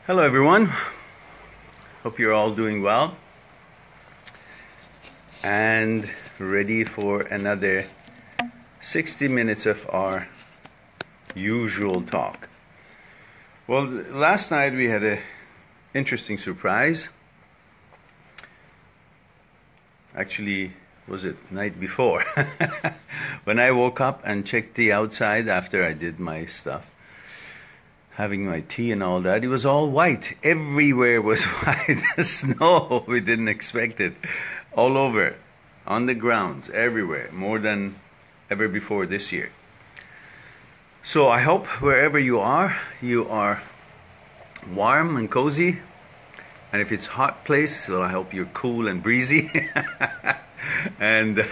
Hello everyone, hope you're all doing well and ready for another 60 minutes of our usual talk. Well, last night we had an interesting surprise. Actually, was it night before? When I woke up and checked the outside after I did my stuff, having my tea and all that, it was all white. Everywhere was white. Snow, we didn't expect it. All over, on the grounds, everywhere, more than ever before this year. So I hope wherever you are warm and cozy. And if it's a hot place, so I hope you're cool and breezy. And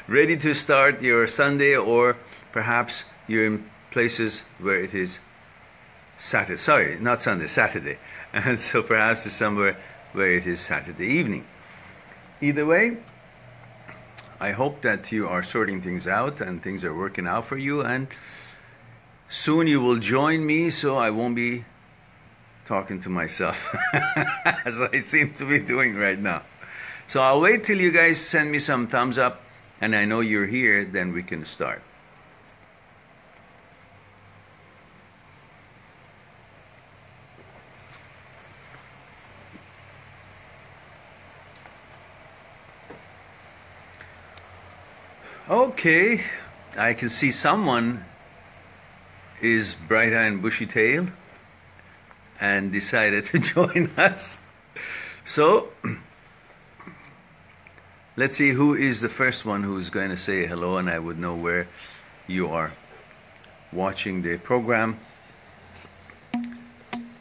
ready to start your Sunday, or perhaps you're in places where it is Saturday, sorry, not Sunday, Saturday. And so perhaps it's somewhere where it is Saturday evening. Either way, I hope that you are sorting things out and things are working out for you, and soon you will join me so I won't be talking to myself as I seem to be doing right now. So I'll wait till you guys send me some thumbs up and I know you're here, then we can start. Okay, I can see someone is bright-eyed and bushy-tailed and decided to join us. So, let's see who is the first one who's going to say hello, and I would know where you are watching the program.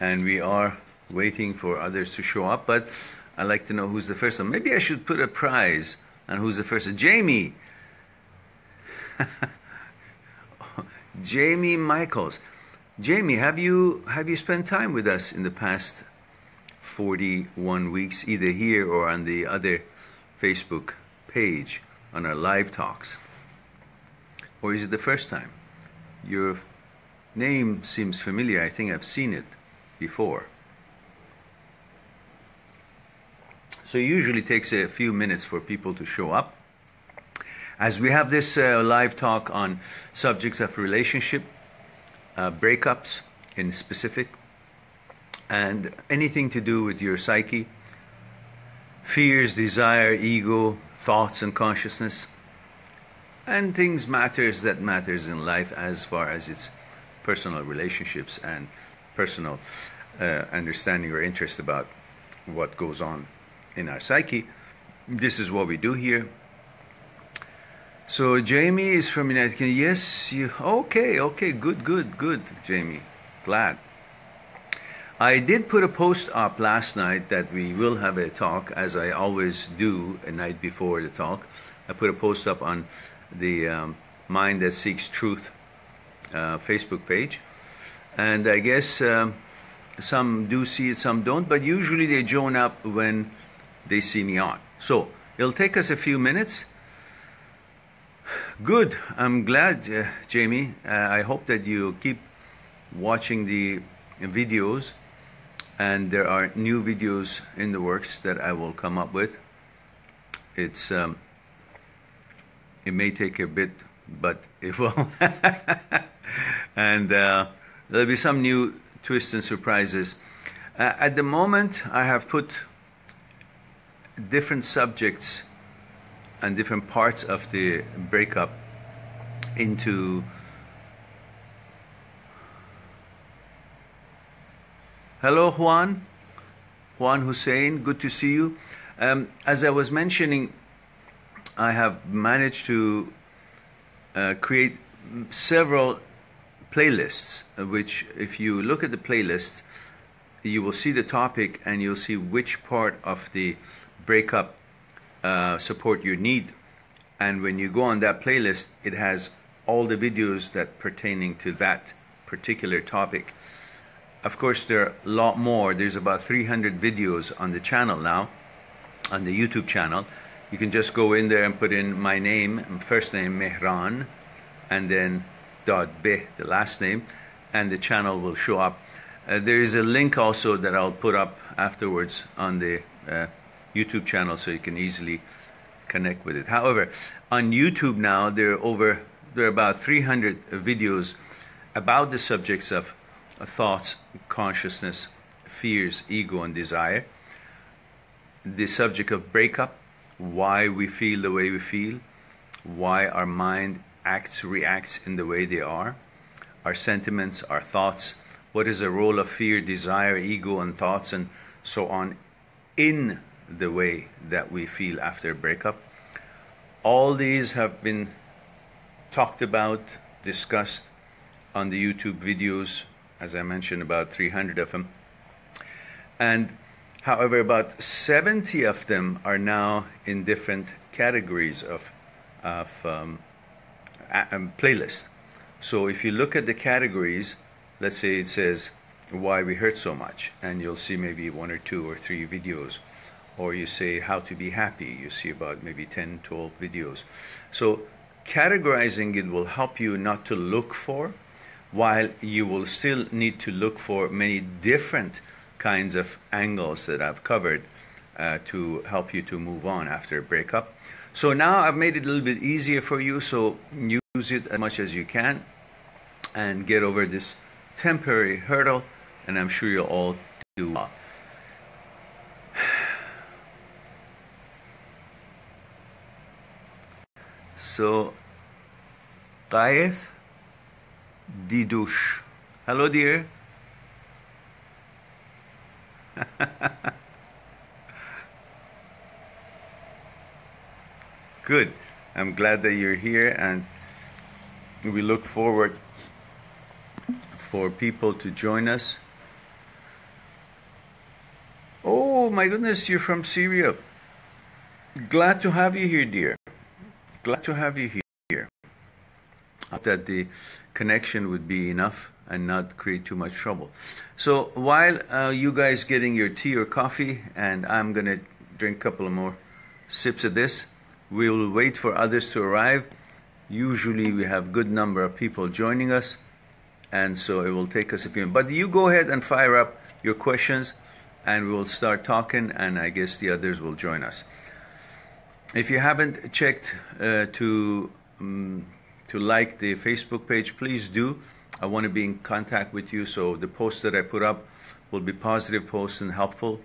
And we are waiting for others to show up, but I'd like to know who's the first one. Maybe I should put a prize on who's the first one. Jamie! Jamie Michaels. Jamie, have you spent time with us in the past 41 weeks, either here or on the other Facebook page on our live talks? Or is it the first time? Your name seems familiar. I think I've seen it before. So it usually takes a few minutes for people to show up, as we have this live talk on subjects of relationship, breakups in specific, and anything to do with your psyche, fears, desire, ego, thoughts and consciousness, and things matters in life as far as its personal relationships and personal understanding or interest about what goes on in our psyche. This is what we do here. So Jamie is from United Kingdom. Yes, you okay, good, Jamie. Glad. I did put a post up last night that we will have a talk, as I always do a night before the talk. I put a post up on the Mind That Seeks Truth Facebook page. And I guess some do see it, some don't, but usually they join up when they see me on. So it'll take us a few minutes. Good. I'm glad, Jamie. I hope that you keep watching the videos, and there are new videos in the works that I will come up with. It may take a bit, but it will. And there'll be some new twists and surprises. At the moment, I have put different subjects and different parts of the breakup into hello Juan Hussein, good to see you. As I was mentioning, I have managed to create several playlists, which if you look at the playlist, you will see the topic and you'll see which part of the breakup support you need, and when you go on that playlist, it has all the videos that pertaining to that particular topic. Of course, there are a lot more. There's about 300 videos on the channel now, on the YouTube channel. You can just go in there and put in my name, first name Mehran, and then Dadbeh, the last name, and the channel will show up. There is a link also that I'll put up afterwards on the YouTube channel so you can easily connect with it. However, on YouTube now there are about 300 videos about the subjects of thoughts, consciousness, fears, ego, and desire. The subject of breakup, why we feel the way we feel, why our mind reacts in the way they are, our sentiments, our thoughts, what is the role of fear, desire, ego, and thoughts, and so on in the way that we feel after a breakup. All these have been talked about, discussed on the YouTube videos, as I mentioned, about 300 of them. And however, about 70 of them are now in different categories of playlists. So if you look at the categories, let's say it says why we hurt so much, and you'll see maybe 1 or 2 or 3 videos. Or you say how to be happy, you see about maybe 10, 12 videos. So categorizing it will help you not to look for, while you will still need to look for many different kinds of angles that I've covered to help you to move on after a breakup. So now I've made it a little bit easier for you, so use it as much as you can and get over this temporary hurdle, and I'm sure you'll all do well. So, Qaith Didush. Hello, dear. Good. I'm glad that you're here, and we look forward for people to join us. Oh my goodness, you're from Syria. Glad to have you here, dear. Glad to have you here. I hope that the connection would be enough and not create too much trouble. So while you guys getting your tea or coffee, and I'm gonna drink a couple of more sips of this, we will wait for others to arrive. Usually we have good number of people joining us, and so it will take us a few minutes. But you go ahead and fire up your questions, and we will start talking, and I guess the others will join us. If you haven't checked to like the Facebook page, please do. I want to be in contact with you, so the posts that I put up will be positive posts and helpful,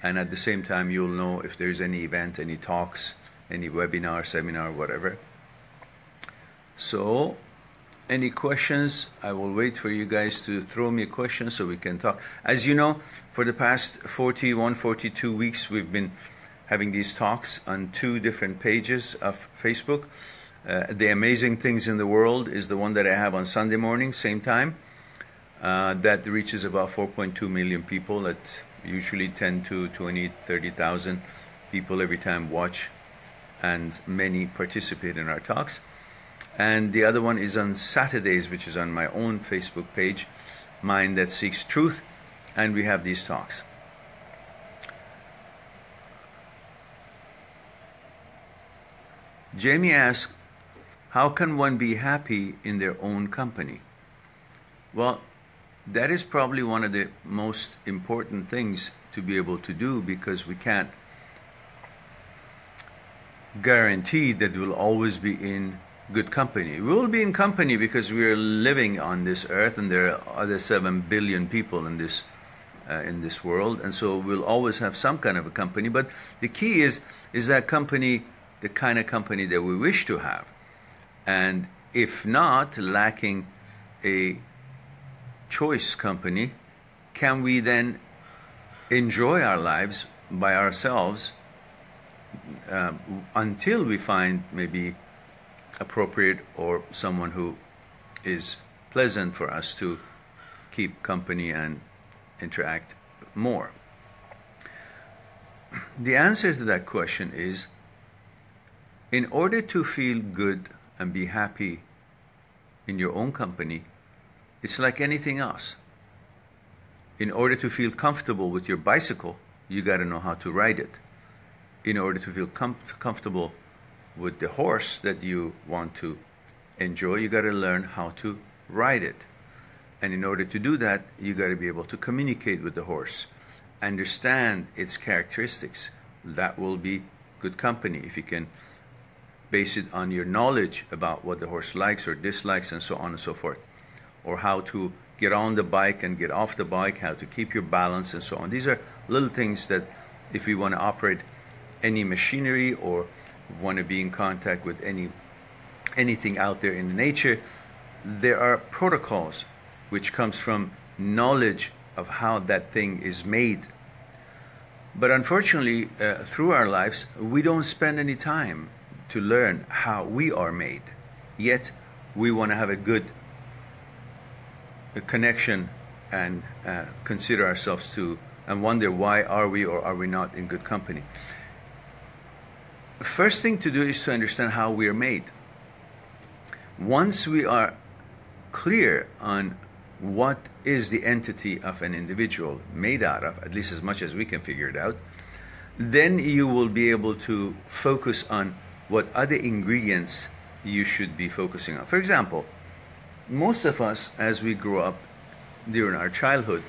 and at the same time you'll know if there's any event, any talks, any webinar, seminar, whatever. So any questions? I will wait for you guys to throw me a question so we can talk. As you know, for the past 41, 42 weeks we've been having these talks on 2 different pages of Facebook. The Amazing Things in the World is the one that I have on Sunday morning, same time. That reaches about 4.2 million people. That's usually 10 to 20, 30,000 people every time watch, and many participate in our talks. And the other one is on Saturdays, which is on my own Facebook page, Mind That Seeks Truth, and we have these talks. Jamie asked, how can one be happy in their own company? Well, that is probably one of the most important things to be able to do, because we can't guarantee that we'll always be in good company. We will be in company because we are living on this earth, and there are other 7 billion people in this world, and so we'll always have some kind of a company. But the key is that company the kind of company that we wish to have? And if not, lacking a choice company, can we then enjoy our lives by ourselves until we find maybe appropriate or someone who is pleasant for us to keep company and interact more? The answer to that question is, in order to feel good and be happy in your own company, it's like anything else. In order to feel comfortable with your bicycle, you got to know how to ride it. In order to feel comfortable with the horse that you want to enjoy, you got to learn how to ride it. And in order to do that, you got to be able to communicate with the horse, understand its characteristics. That will be good company if you can base it on your knowledge about what the horse likes or dislikes and so on and so forth, or how to get on the bike and get off the bike, how to keep your balance and so on. These are little things that if we want to operate any machinery or want to be in contact with anything out there in nature, there are protocols which comes from knowledge of how that thing is made. But unfortunately, through our lives, we don't spend any time to learn how we are made. Yet, we want to have a good connection and consider ourselves to, and wonder why are we or are we not in good company. First thing to do is to understand how we are made. Once we are clear on what is the entity of an individual made out of, at least as much as we can figure it out, then you will be able to focus on what other ingredients you should be focusing on. For example, most of us, as we grow up during our childhood,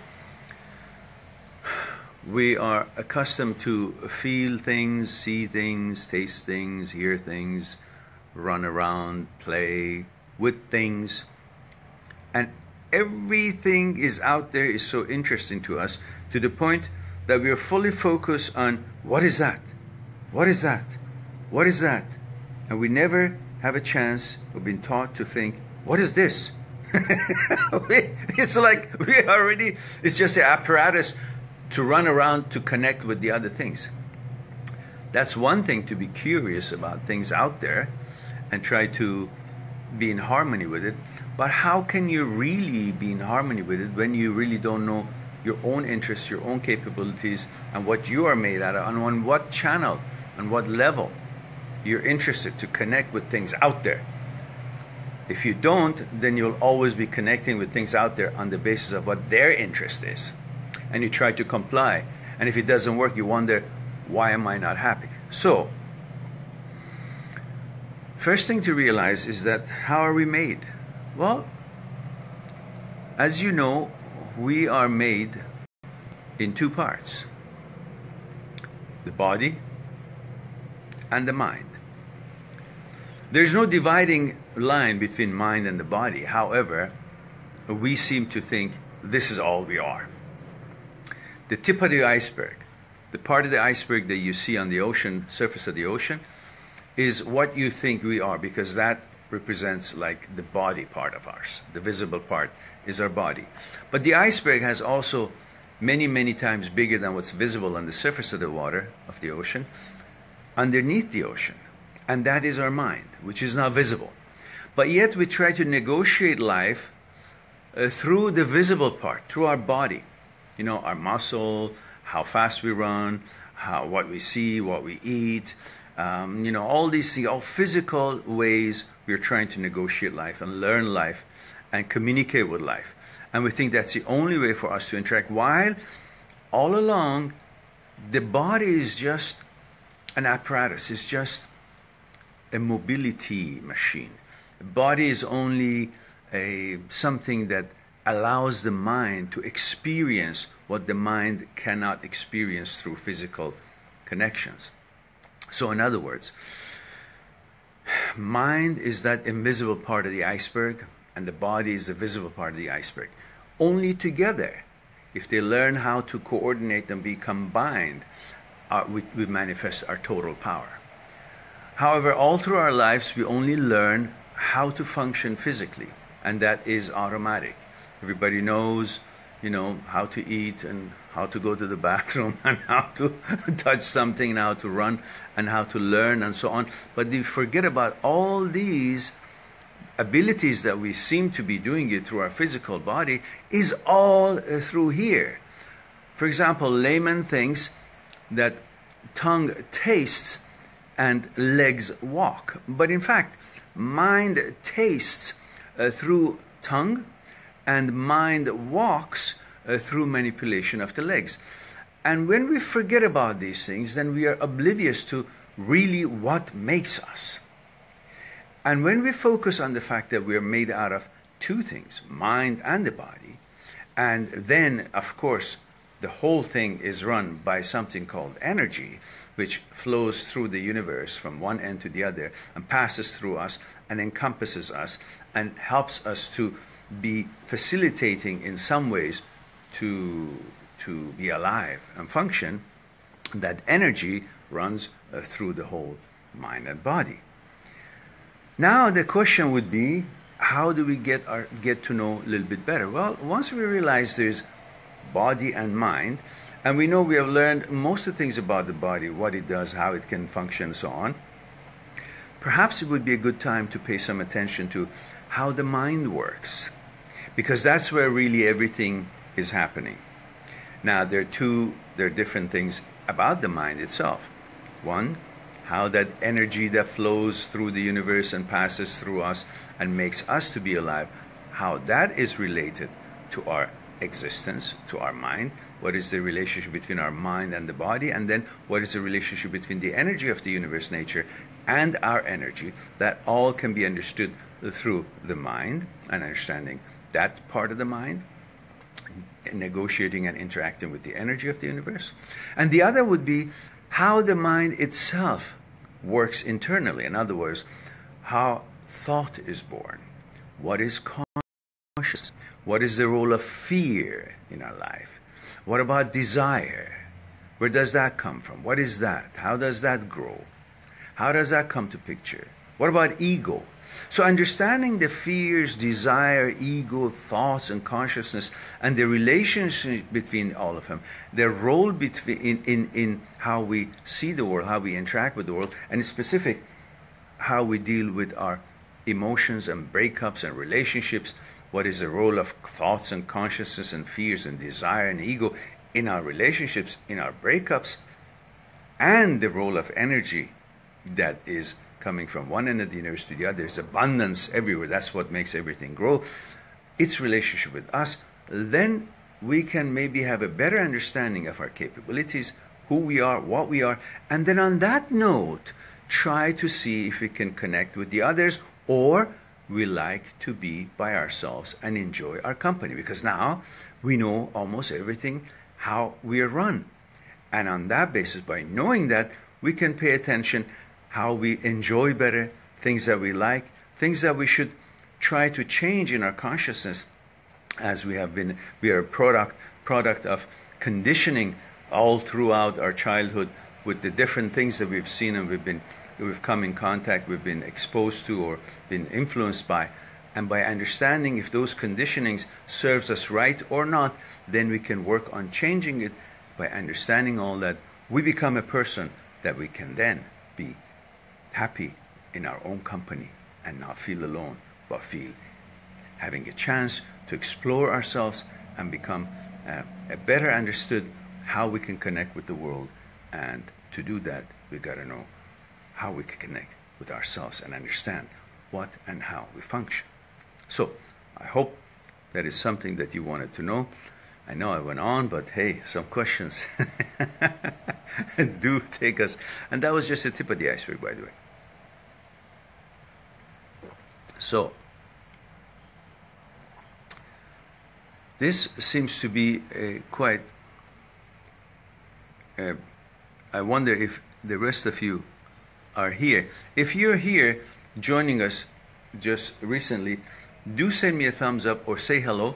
we are accustomed to feel things, see things, taste things, hear things, run around, play with things. And everything is out there is so interesting to us, to the point that we are fully focused on what is that? What is that? What is that? And we never have a chance of being taught to think, what is this? It's like it's just an apparatus to run around to connect with the other things. That's one thing, to be curious about things out there and try to be in harmony with it. But how can you really be in harmony with it when you really don't know your own interests, your own capabilities, and what you are made out of, and on what channel, on what level you're interested to connect with things out there? If you don't, then you'll always be connecting with things out there on the basis of what their interest is. And you try to comply. And if it doesn't work, you wonder, why am I not happy? So, first thing to realize is that, how are we made? Well, as you know, we are made in two parts: the body and the mind. There's no dividing line between mind and the body. However, we seem to think this is all we are. The tip of the iceberg, the part of the iceberg that you see on the ocean, surface of the ocean, is what you think we are, because that represents like the body part of ours. The visible part is our body. But the iceberg has also many, many times bigger than what's visible on the surface of the water, of the ocean, underneath the ocean. And that is our mind, which is not visible. But yet we try to negotiate life through the visible part, through our body. You know, our muscle, how fast we run, what we see, what we eat, you know, all these things, all physical ways we're trying to negotiate life and learn life and communicate with life. And we think that's the only way for us to interact, while all along the body is just an apparatus, it's just a mobility machine. The body is only something that allows the mind to experience what the mind cannot experience through physical connections. So in other words, mind is that invisible part of the iceberg, and the body is the visible part of the iceberg. Only together, if they learn how to coordinate and be combined, we manifest our total power. However, all through our lives, we only learn how to function physically, and that is automatic. Everybody knows, you know, how to eat and how to go to the bathroom and how to touch something and how to run and how to learn and so on. But we forget about all these abilities that we seem to be doing it through our physical body is all through here. For example, layman thinks that tongue tastes and legs walk. But in fact, mind tastes through tongue, and mind walks through manipulation of the legs. And when we forget about these things, then we are oblivious to really what makes us. And when we focus on the fact that we are made out of two things, mind and the body. And then, of course, the whole thing is run by something called energy, which flows through the universe from one end to the other and passes through us and encompasses us and helps us to be facilitating in some ways to be alive and function. That energy runs through the whole mind and body. Now the question would be, how do we get to know a little bit better? Well, once we realize there's body and mind, and we know we have learned most of the things about the body, what it does, how it can function, and so on, perhaps it would be a good time to pay some attention to how the mind works, because that's where really everything is happening. Now, there are different things about the mind itself. One, how that energy that flows through the universe and passes through us and makes us to be alive, how that is related to our existence, to our mind. What is the relationship between our mind and the body? And then what is the relationship between the energy of the universe, nature, and our energy? That all can be understood through the mind and understanding that part of the mind, negotiating and interacting with the energy of the universe. And the other would be how the mind itself works internally. In other words, how thought is born. What is consciousness? What is the role of fear in our life? What about desire? Where does that come from? What is that? How does that grow? How does that come to picture? What about ego? So understanding the fears, desire, ego, thoughts, and consciousness, and the relationship between all of them, their role between in how we see the world, how we interact with the world, and in specific, how we deal with our emotions and breakups and relationships. What is the role of thoughts and consciousness and fears and desire and ego in our relationships, in our breakups, and the role of energy that is coming from one end of the universe to the other. There's abundance everywhere. That's what makes everything grow. Its relationship with us. Then we can maybe have a better understanding of our capabilities, who we are, what we are, and then on that note, try to see if we can connect with the others, or we like to be by ourselves and enjoy our company, because now we know almost everything, how we are run. And on that basis, by knowing that, we can pay attention how we enjoy better, things that we like, things that we should try to change in our consciousness, as we are a product of conditioning all throughout our childhood with the different things that we've seen and we've come in contact, we've been exposed to or been influenced by. And by understanding if those conditionings serves us right or not, then we can work on changing it. By understanding all that, we become a person that we can then be happy in our own company and not feel alone, but feel having a chance to explore ourselves and become a better understood how we can connect with the world. And to do that, we got to know how we can connect with ourselves and understand what and how we function. So I hope that is something that you wanted to know. I know I went on, but hey, some questions do take us. And that was just the tip of the iceberg, by the way. So this seems to be quite... I wonder if the rest of you are here. If you're here joining us just recently, do send me a thumbs up or say hello.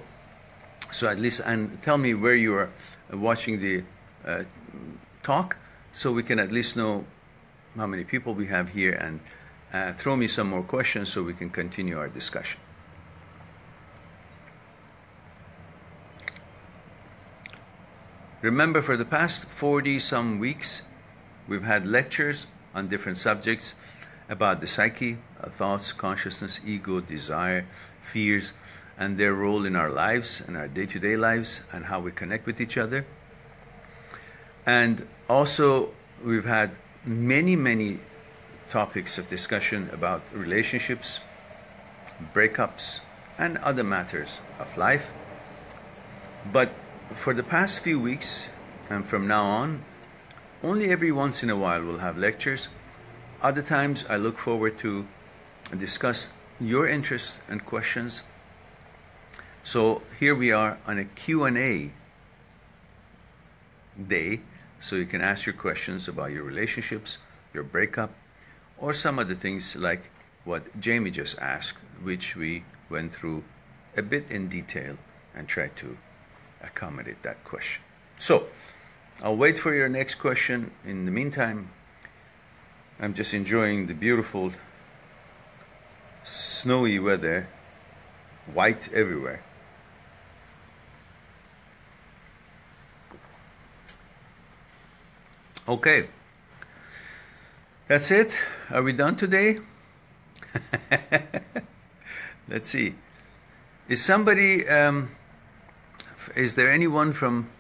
So at least, and tell me where you are watching the talk, so we can at least know how many people we have here, and throw me some more questions so we can continue our discussion. Remember, for the past 40-some weeks, we've had lectures on different subjects about the psyche, thoughts, consciousness, ego, desire, fears, and their role in our lives and our day-to-day lives, and how we connect with each other. And also, we've had many topics of discussion about relationships, breakups, and other matters of life. But for the past few weeks, and from now on, only every once in a while we'll have lectures. Other times I look forward to discuss your interests and questions So here we are on a Q&A day, so you can ask your questions about your relationships, your breakup, or some other things like what Jamie just asked, which we went through a bit in detail and tried to accommodate that question. So I'll wait for your next question. In the meantime, I'm just enjoying the beautiful snowy weather, white everywhere. Okay, that's it. Are we done today? Let's see. Is somebody, is there anyone from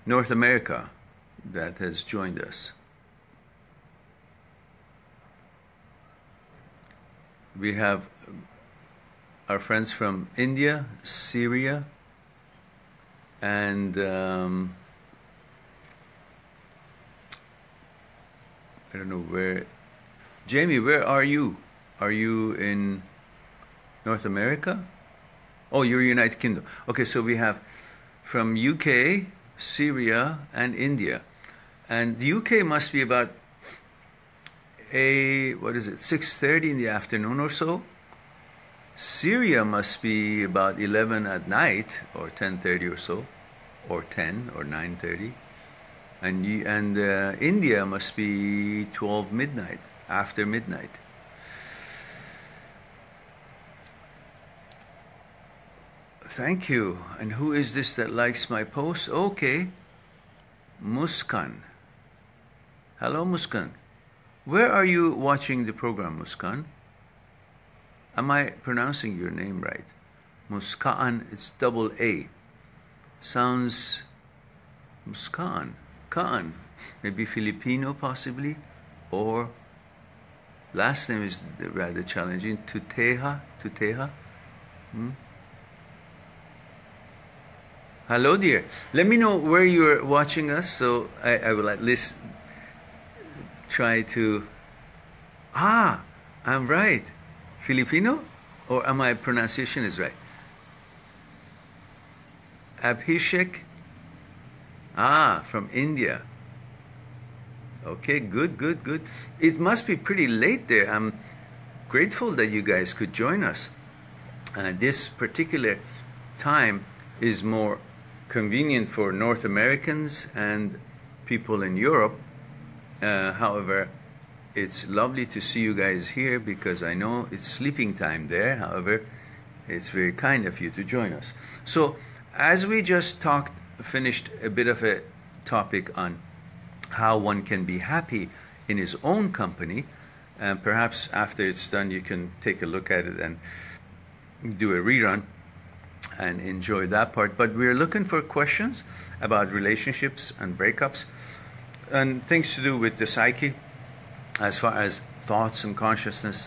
North America that has joined us? We have our friends from India, Syria, and I don't know where. Jamie, where are you? Are you in North America? Oh, you're United Kingdom. Okay, so we have from UK, Syria, and India. And the UK must be about what is it, 6:30 in the afternoon or so. Syria must be about 11 at night, or 10:30 or so, or 10 or 9:30. And India must be 12 midnight, after midnight. Thank you. And who is this that likes my post? Okay. Muskan. Hello, Muskan. Where are you watching the program, Muskan? Am I pronouncing your name right? Muskan, it's double A. Sounds Muskan. Kaan. Maybe Filipino, possibly. Or last name is rather challenging. Tuteha. Hello, dear. Let me know where you're watching us, so I will at least try to. I'm right. Filipino? Or am my pronunciation is right? Abhishek? From India. Okay, good. It must be pretty late there. I'm grateful that you guys could join us. This particular time is more convenient for North Americans and people in Europe. However, it's lovely to see you guys here because I know it's sleeping time there. However, it's very kind of you to join us. So, as we just finished a bit of a topic on how one can be happy in his own company, and perhaps after it's done you can take a look at it and do a rerun and enjoy that part. But we're looking for questions about relationships and breakups and things to do with the psyche as far as thoughts and consciousness,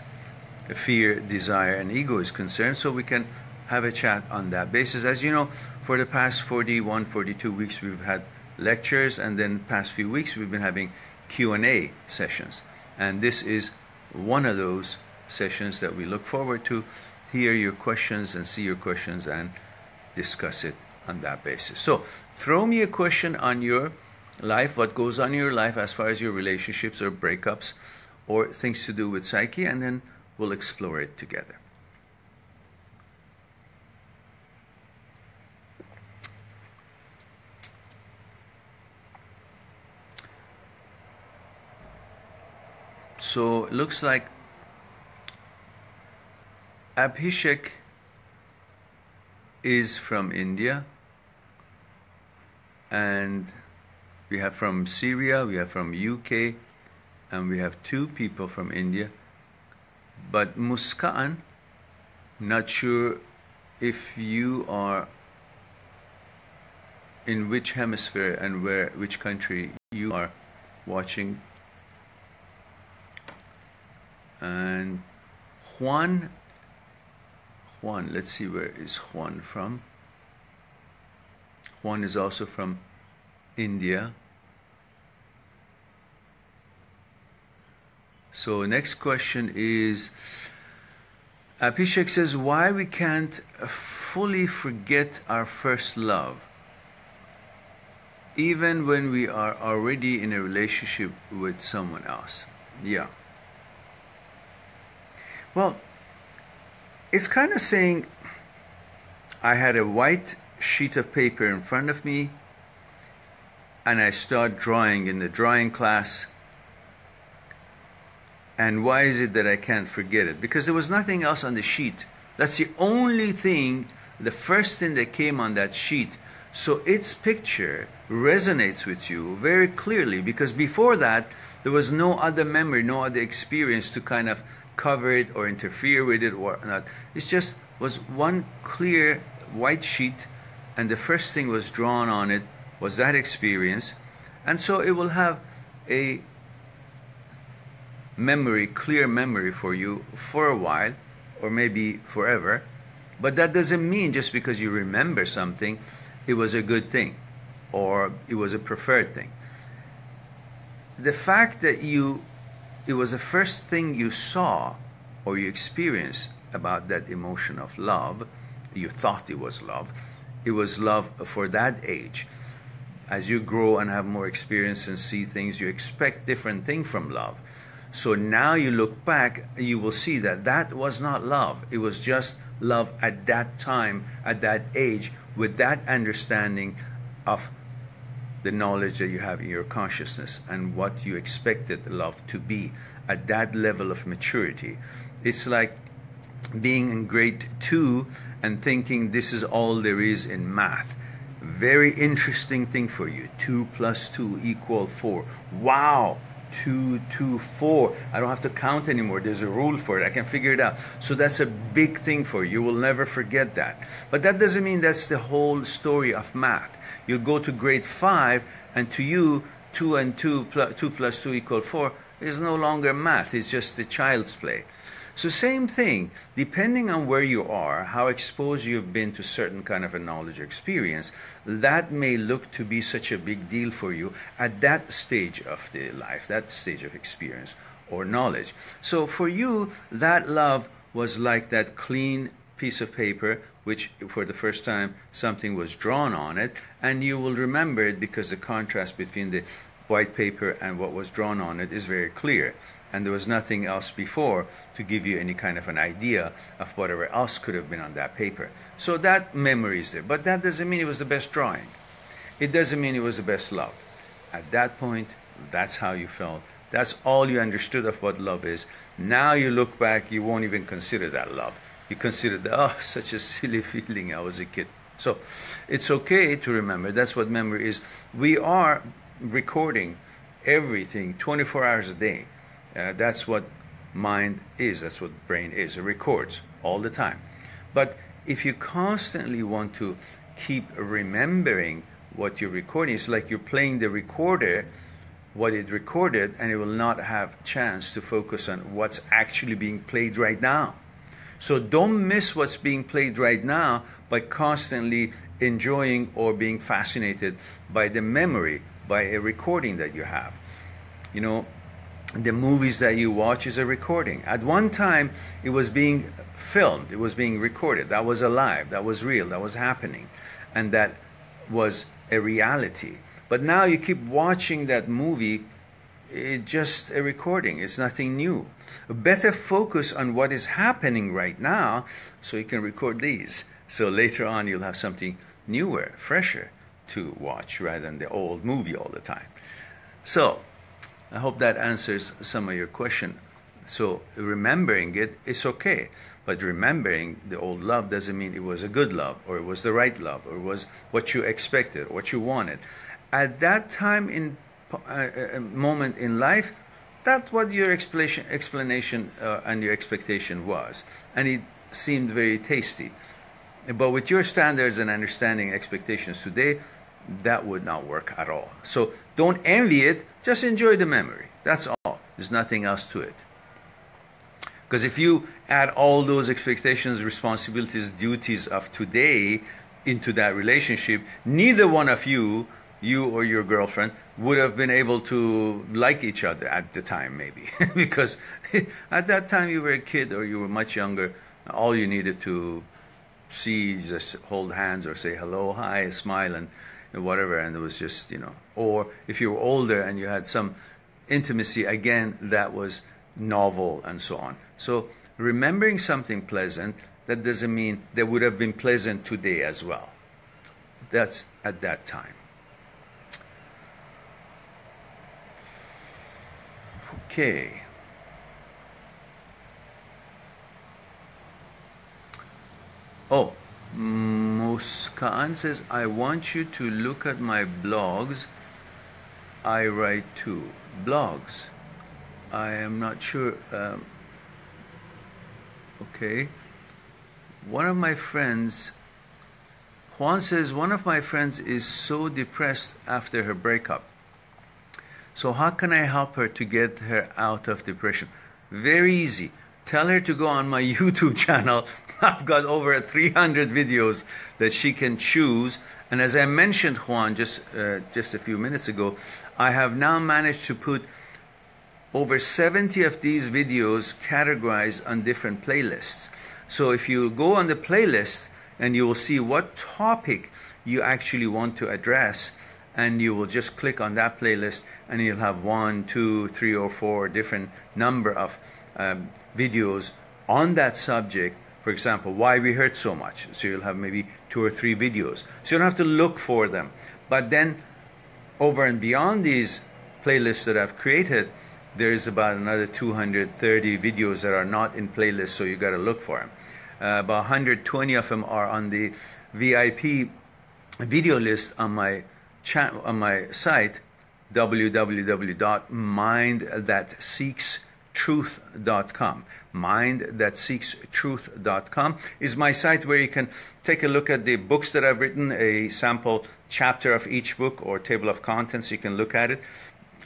fear, desire, and ego is concerned, so we can have a chat on that basis. As you know, for the past 41, 42 weeks we've had lectures, and then past few weeks we've been having Q&A sessions. And this is one of those sessions that we look forward to hear your questions and see your questions and discuss it on that basis. So throw me a question on your life, what goes on in your life as far as your relationships or breakups or things to do with psyche, and then we'll explore it together. So it looks like Abhishek is from India, and we have from Syria, we have from UK, and we have 2 people from India. But Muskan, not sure if you are in which hemisphere and which country you are watching. And Juan, let's see, where is Juan from? Juan is also from India. So next question is, Abhishek says, why we can't fully forget our first love, even when we are already in a relationship with someone else. Yeah. Well, it's kind of saying, I had a white sheet of paper in front of me, and I start drawing in the drawing class. And why is it that I can't forget it? Because there was nothing else on the sheet. That's the only thing, the first thing that came on that sheet. So its picture resonates with you very clearly, because before that, there was no other memory, no other experience to kind of cover it or interfere with it or not. It just was one clear white sheet, and the first thing was drawn on it was that experience. And so it will have a memory, clear memory for you for a while, or maybe forever. But that doesn't mean just because you remember something, it was a good thing, or it was a preferred thing. The fact that it was the first thing you saw or you experienced about that emotion of love, you thought it was love for that age. As you grow and have more experience and see things, you expect different things from love. So now you look back, you will see that that was not love. It was just love at that time, at that age, with that understanding of the knowledge that you have in your consciousness and what you expected love to be at that level of maturity. It's like being in grade 2 and thinking this is all there is in math. Very interesting thing for you. 2 + 2 = 4. Wow! 2, 2, 4. I don't have to count anymore. There's a rule for it. I can figure it out. So that's a big thing for you. You will never forget that. But that doesn't mean that's the whole story of math. You'll go to grade 5, and to you, 2 and 2 + 2 = 4 is no longer math. It's just a child's play. So same thing, depending on where you are, how exposed you've been to certain kind of a knowledge or experience, that may look to be such a big deal for you at that stage of the life, that stage of experience or knowledge. So for you, that love was like that clean piece of paper, which for the first time something was drawn on it, and you will remember it because the contrast between the white paper and what was drawn on it is very clear. And there was nothing else before to give you any kind of an idea of whatever else could have been on that paper. So that memory is there. But that doesn't mean it was the best drawing. It doesn't mean it was the best love. At that point, that's how you felt. That's all you understood of what love is. Now you look back, you won't even consider that love. You consider that, oh, such a silly feeling, I was a kid. So it's okay to remember. That's what memory is. We are recording everything 24 hours a day. That's what mind is. That's what brain is. It records all the time. But if you constantly want to keep remembering what you're recording, it's like you're playing the recorder, what it recorded, and it will not have chance to focus on what's actually being played right now. So don't miss what's being played right now by constantly enjoying or being fascinated by the memory, by a recording that you have. You know, the movies that you watch is a recording. At one time, it was being filmed, it was being recorded. That was alive, that was real, that was happening. And that was a reality. But now you keep watching that movie, it's just a recording, it's nothing new. Better focus on what is happening right now so you can record these. So later on, you'll have something newer, fresher to watch rather than the old movie all the time. So, I hope that answers some of your question. So remembering it is okay, but remembering the old love doesn't mean it was a good love, or it was the right love, or it was what you expected, or what you wanted. At that time in moment in life, that's what your explanation and your expectation was, and it seemed very tasty. But with your standards and understanding expectations today, that would not work at all. So don't envy it, just enjoy the memory. That's all. There's nothing else to it. Because if you add all those expectations, responsibilities, duties of today into that relationship, neither one of you or your girlfriend, would have been able to like each other at the time, maybe. Because at that time you were a kid or you were much younger, all you needed to see, just hold hands or say hello, hi, smile, and whatever. And it was just, or if you were older and you had some intimacy, again, that was novel and so on. So remembering something pleasant, that doesn't mean that would have been pleasant today as well. That's at that time. Okay. Oh, Muskaan says, I want you to look at my blogs. I write too. Blogs. I am not sure. Okay. One of my friends, Juan says, one of my friends is so depressed after her breakup. So how can I help her to get her out of depression? Very easy. Tell her to go on my YouTube channel. I've got over 300 videos that she can choose. And as I mentioned, Juan, just a few minutes ago, I have now managed to put over 70 of these videos categorized on different playlists. So if you go on the playlist, and you will see what topic you actually want to address, and you will just click on that playlist, and you'll have 1, 2, 3, or 4 different number of videos on that subject. For example, why we hurt so much. So you'll have maybe 2 or 3 videos. So you don't have to look for them. But then over and beyond these playlists that I've created, there's about another 230 videos that are not in playlists, so you got to look for them. About 120 of them are on the VIP video list on my site, www.mindthatseekstruth.com. Mindthatseekstruth.com is my site where you can take a look at the books that I've written, a sample chapter of each book or table of contents. You can look at it.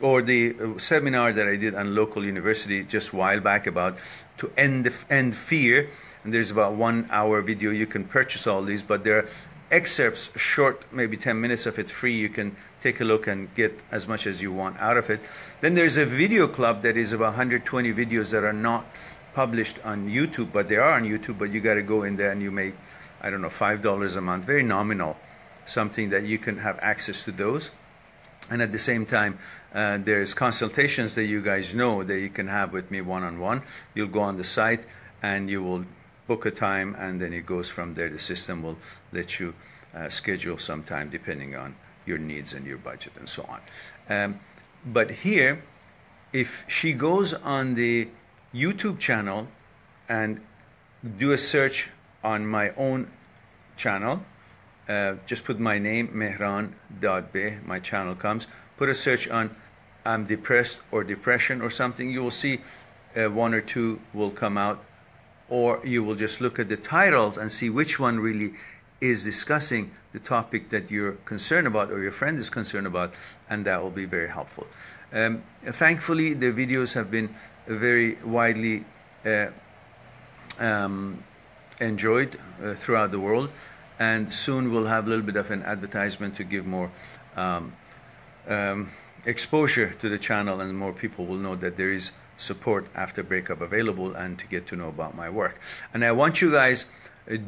Or the seminar that I did on local university just a while back about to end fear. And there's about 1 hour video. You can purchase all these, but there are excerpts, short, maybe 10 minutes of it free. You can take a look and get as much as you want out of it. Then there's a video club that is about 120 videos that are not published on YouTube, but they are on YouTube, but you got to go in there and you make, I don't know, $5 a month, very nominal, something that you can have access to those. And at the same time, there's consultations that you guys know that you can have with me one-on-one. You'll go on the site and you will book a time, and then it goes from there. The system will let you schedule some time depending on your needs and your budget and so on. But here, if she goes on the YouTube channel and do a search on my own channel, just put my name, Mehran Dadbeh, my channel comes, put a search on I'm depressed or depression or something, you will see 1 or 2 will come out, or you will just look at the titles and see which one really is discussing the topic that you're concerned about or your friend is concerned about, and that will be very helpful. Thankfully, the videos have been very widely enjoyed throughout the world, and soon we'll have a little bit of an advertisement to give more exposure to the channel, and more people will know that there is support after breakup available, and to get to know about my work. And I want you guys,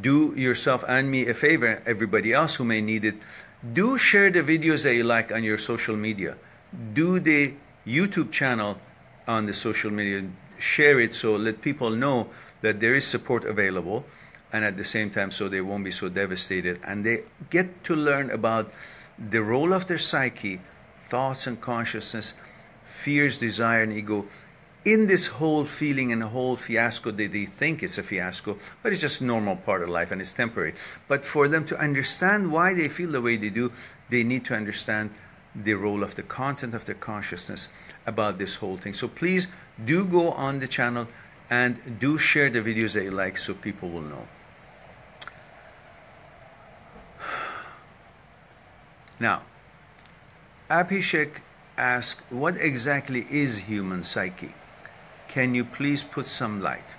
do yourself and me a favor, everybody else who may need it, do share the videos that you like on your social media. Do the YouTube channel on the social media, share it, so let people know that there is support available, and at the same time so they won't be so devastated, and they get to learn about the role of their psyche, thoughts and consciousness, fears, desire, and ego in this whole feeling and whole fiasco that they think it's a fiasco, but it's just a normal part of life and it's temporary. But for them to understand why they feel the way they do, they need to understand the role of the content of their consciousness about this whole thing. So please do go on the channel and do share the videos that you like so people will know. Now, Abhishek asked, what exactly is human psyche? Can you please put some light?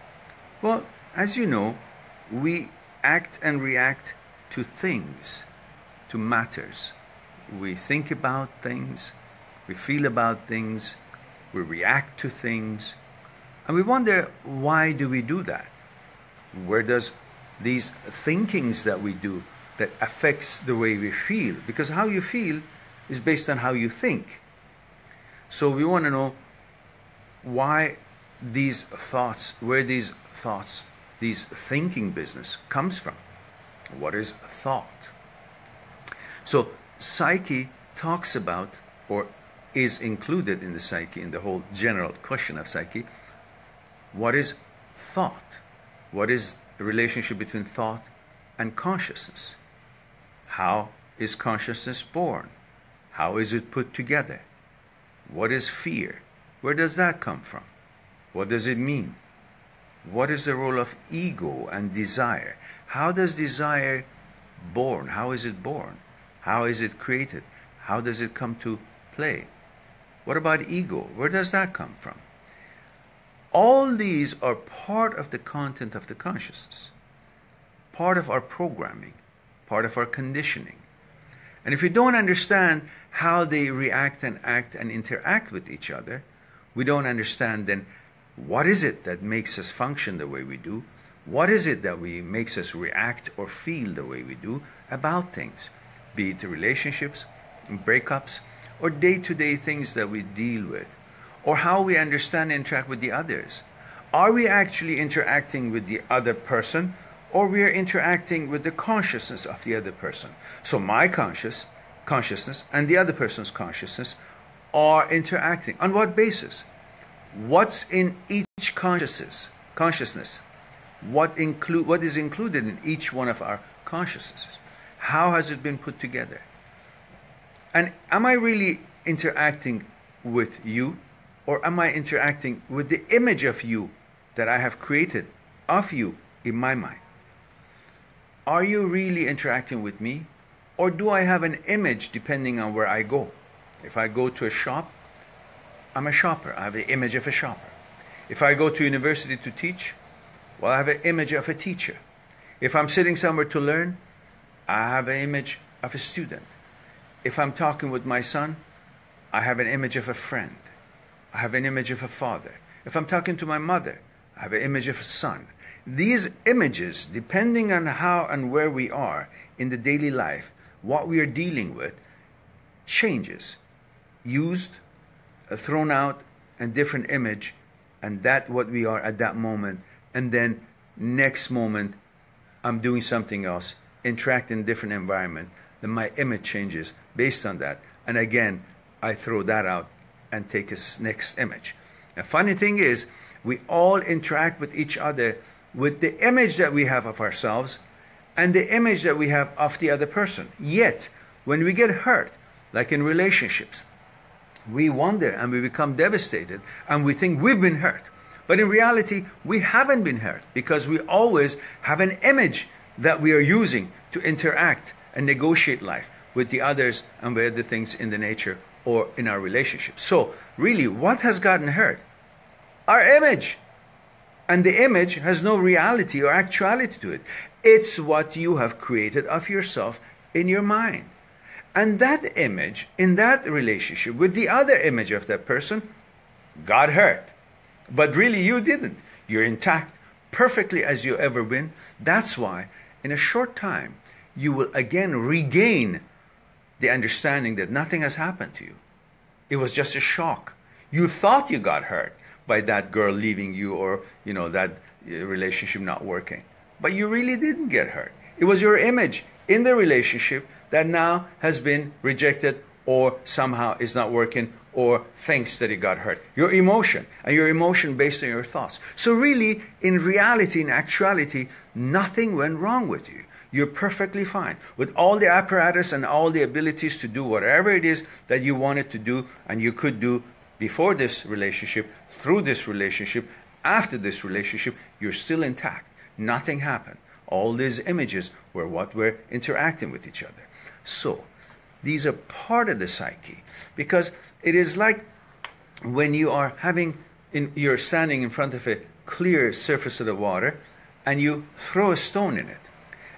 Well, as you know, we act and react to things, to matters. We think about things, we feel about things, we react to things, and we wonder, why do we do that? Where does these thinkings that we do that affects the way we feel, because how you feel is based on how you think. So we want to know why these thoughts, where these thoughts, these thinking business comes from. What is thought? So psyche talks about, or is included in the psyche, in the whole general question of psyche, what is thought? What is the relationship between thought and consciousness? How is consciousness born? How is it put together? What is fear? Where does that come from? What does it mean? What is the role of ego and desire? How does desire born? How is it born? How is it created? How does it come to play? What about ego? Where does that come from? All these are part of the content of the consciousness, part of our programming, part of our conditioning. And if we don't understand how they react and act and interact with each other, we don't understand then what is it that makes us function the way we do? What is it that makes us react or feel the way we do about things, be it relationships, breakups, or day-to-day things that we deal with, or how we understand and interact with the others. Are we actually interacting with the other person, or we are interacting with the consciousness of the other person? So my consciousness and the other person's consciousness are interacting. On what basis? What's in each consciousness? What is included in each one of our consciousnesses? How has it been put together? And am I really interacting with you, or am I interacting with the image of you that I have created of you in my mind? Are you really interacting with me, or do I have an image depending on where I go? If I go to a shop, I'm a shopper. I have the image of a shopper. If I go to university to teach, well, I have an image of a teacher. If I'm sitting somewhere to learn, I have an image of a student. If I'm talking with my son, I have an image of a friend. I have an image of a father. If I'm talking to my mother, I have an image of a son. These images, depending on how and where we are in the daily life, what we are dealing with, changes. Used, thrown out, and different image, and that what we are at that moment, and then next moment I'm doing something else, interact in a different environment, then my image changes based on that, and again I throw that out and take a next image. The funny thing is, we all interact with each other with the image that we have of ourselves and the image that we have of the other person. Yet when we get hurt, like in relationships, we wonder and we become devastated and we think we've been hurt. But in reality, we haven't been hurt, because we always have an image that we are using to interact and negotiate life with the others and with other things in the nature or in our relationships. So really, what has gotten hurt? Our image. And the image has no reality or actuality to it. It's what you have created of yourself in your mind. And that image, in that relationship with the other image of that person, got hurt. But really you didn't. You're intact, perfectly as you've ever been. That's why in a short time you will again regain the understanding that nothing has happened to you. It was just a shock. You thought you got hurt by that girl leaving you, or that relationship not working. But you really didn't get hurt. It was your image in the relationship that now has been rejected, or somehow is not working, or thinks that it got hurt. Your emotion, and your emotion based on your thoughts. So really, in reality, in actuality, nothing went wrong with you. You're perfectly fine with all the apparatus and all the abilities to do whatever it is that you wanted to do and you could do before this relationship, through this relationship, after this relationship. You're still intact. Nothing happened. All these images were what we're interacting with each other. So these are part of the psyche, because it is like when you are you're standing in front of a clear surface of the water and you throw a stone in it,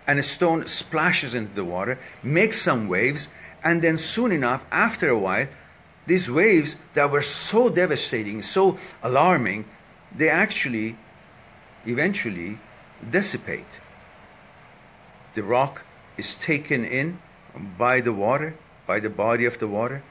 and a stone splashes into the water, makes some waves, and then soon enough, after a while, these waves that were so devastating, so alarming, they actually eventually dissipate. the rock is taken in by the water, by the body of the water,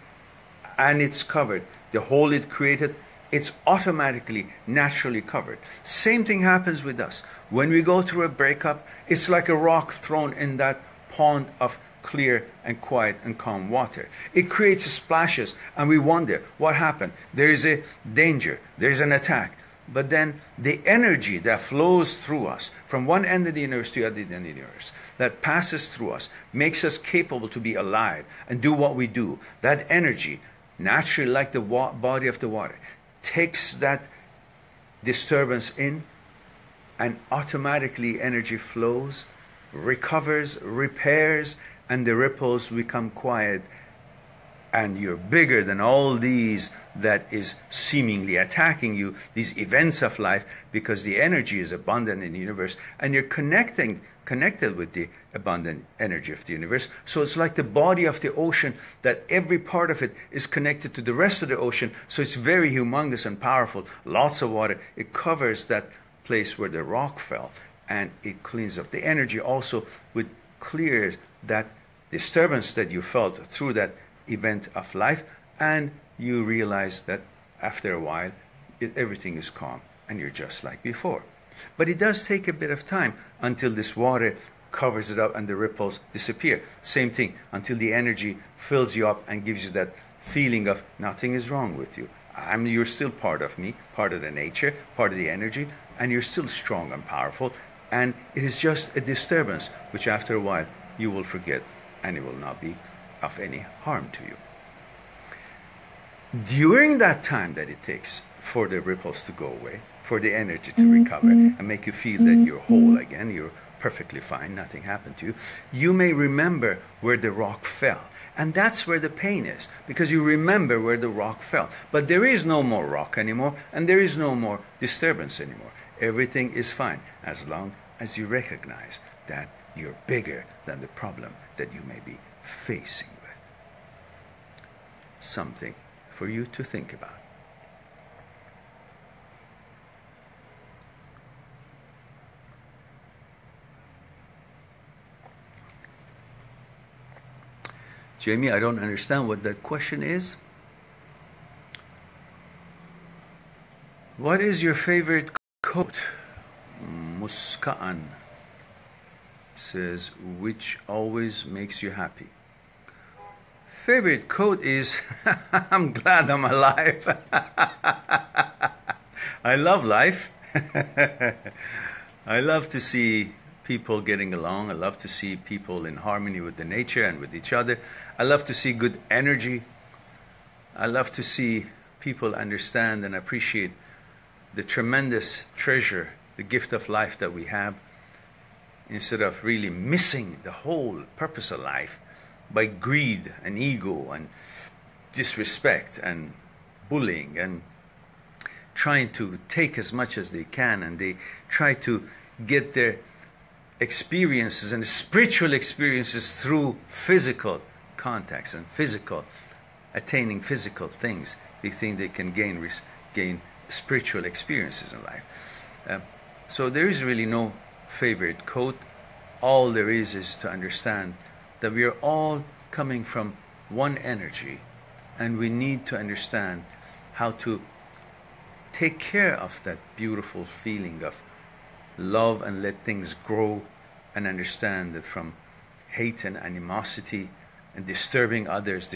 and it's covered. The hole it created, it's automatically, naturally covered. Same thing happens with us. When we go through a breakup, it's like a rock thrown in that pond of clear and quiet and calm water. It creates splashes, and we wonder what happened. There is a danger, there's an attack. But then the energy that flows through us from one end of the universe to the other end of the universe, that passes through us, makes us capable to be alive and do what we do. That energy, naturally like the body of the water, takes that disturbance in, and automatically energy flows, recovers, repairs, and the ripples become quiet, and you're bigger than all these that is seemingly attacking you, these events of life, because the energy is abundant in the universe, and you're connected with the abundant energy of the universe. So it's like the body of the ocean, that every part of it is connected to the rest of the ocean, so it's very humongous and powerful. Lots of water. It covers that place where the rock fell, and it cleans up. The energy also would clear that disturbance that you felt through that event of life, and you realize that after a while everything is calm and you're just like before. But it does take a bit of time until this water covers it up and the ripples disappear. Same thing, until the energy fills you up and gives you that feeling of nothing is wrong with you. You're still part of me, part of the nature, part of the energy, and you're still strong and powerful, and it is just a disturbance which after a while you will forget, and it will not be of any harm to you. During that time that it takes for the ripples to go away, for the energy to recover and make you feel that you're whole again, you're perfectly fine, nothing happened to you, you may remember where the rock fell. And that's where the pain is, because you remember where the rock fell. But there is no more rock anymore, and there is no more disturbance anymore. Everything is fine as long as you recognize that you're bigger than the problem that you may be facing with. Something for you to think about. Jamie, I don't understand what that question is. What is your favorite coat? Muskaan says, which always makes you happy. Favorite quote is, I'm glad I'm alive. I love life. I love to see people getting along. I love to see people in harmony with the nature and with each other. I love to see good energy. I love to see people understand and appreciate the tremendous treasure, the gift of life that we have, instead of really missing the whole purpose of life by greed and ego and disrespect and bullying and trying to take as much as they can, and they try to get their experiences and spiritual experiences through physical contacts and attaining physical things. They think they can gain spiritual experiences in life. So there is really no favorite quote. All there is to understand that we are all coming from one energy, and we need to understand how to take care of that beautiful feeling of love and let things grow, and understand that from hate and animosity and disturbing others,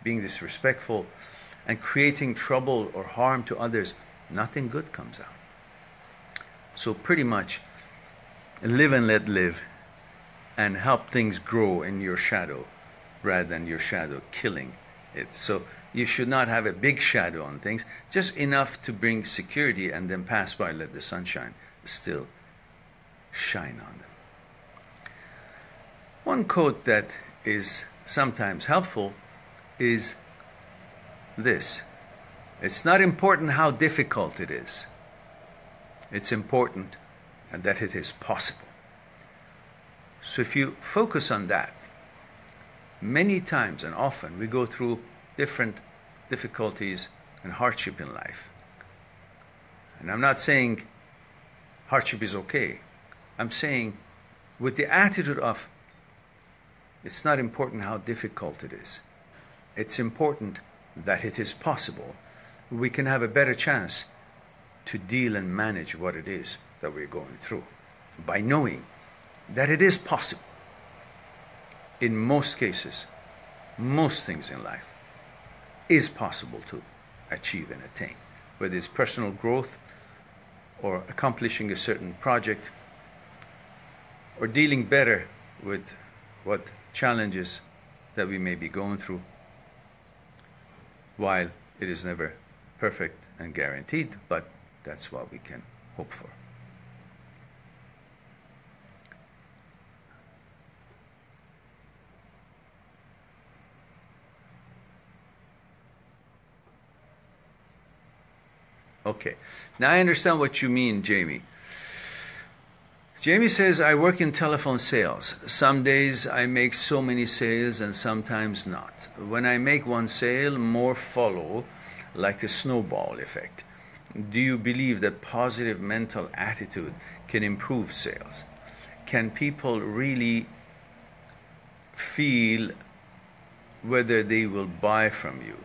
being disrespectful and creating trouble or harm to others, nothing good comes out. So pretty much live and let live, and help things grow in your shadow rather than your shadow killing it. So you should not have a big shadow on things, just enough to bring security, and then pass by, let the sunshine still shine on them. One quote that is sometimes helpful is this: it's not important how difficult it is. It's important that it is possible. So if you focus on that, many times and often we go through different difficulties and hardship in life. And I'm not saying hardship is okay. I'm saying with the attitude of, it's not important how difficult it is. It's important that it is possible. We can have a better chance to deal and manage what it is that we're going through by knowing that it is possible. In most cases, most things in life is possible to achieve and attain, whether it's personal growth or accomplishing a certain project or dealing better with what challenges that we may be going through. While it is never perfect and guaranteed, but that's what we can hope for. Okay, now I understand what you mean, Jamie. Jamie says, I work in telephone sales. Some days I make so many sales and sometimes not. When I make one sale, more follow, like a snowball effect. Do you believe that positive mental attitude can improve sales? Can people really feel whether they will buy from you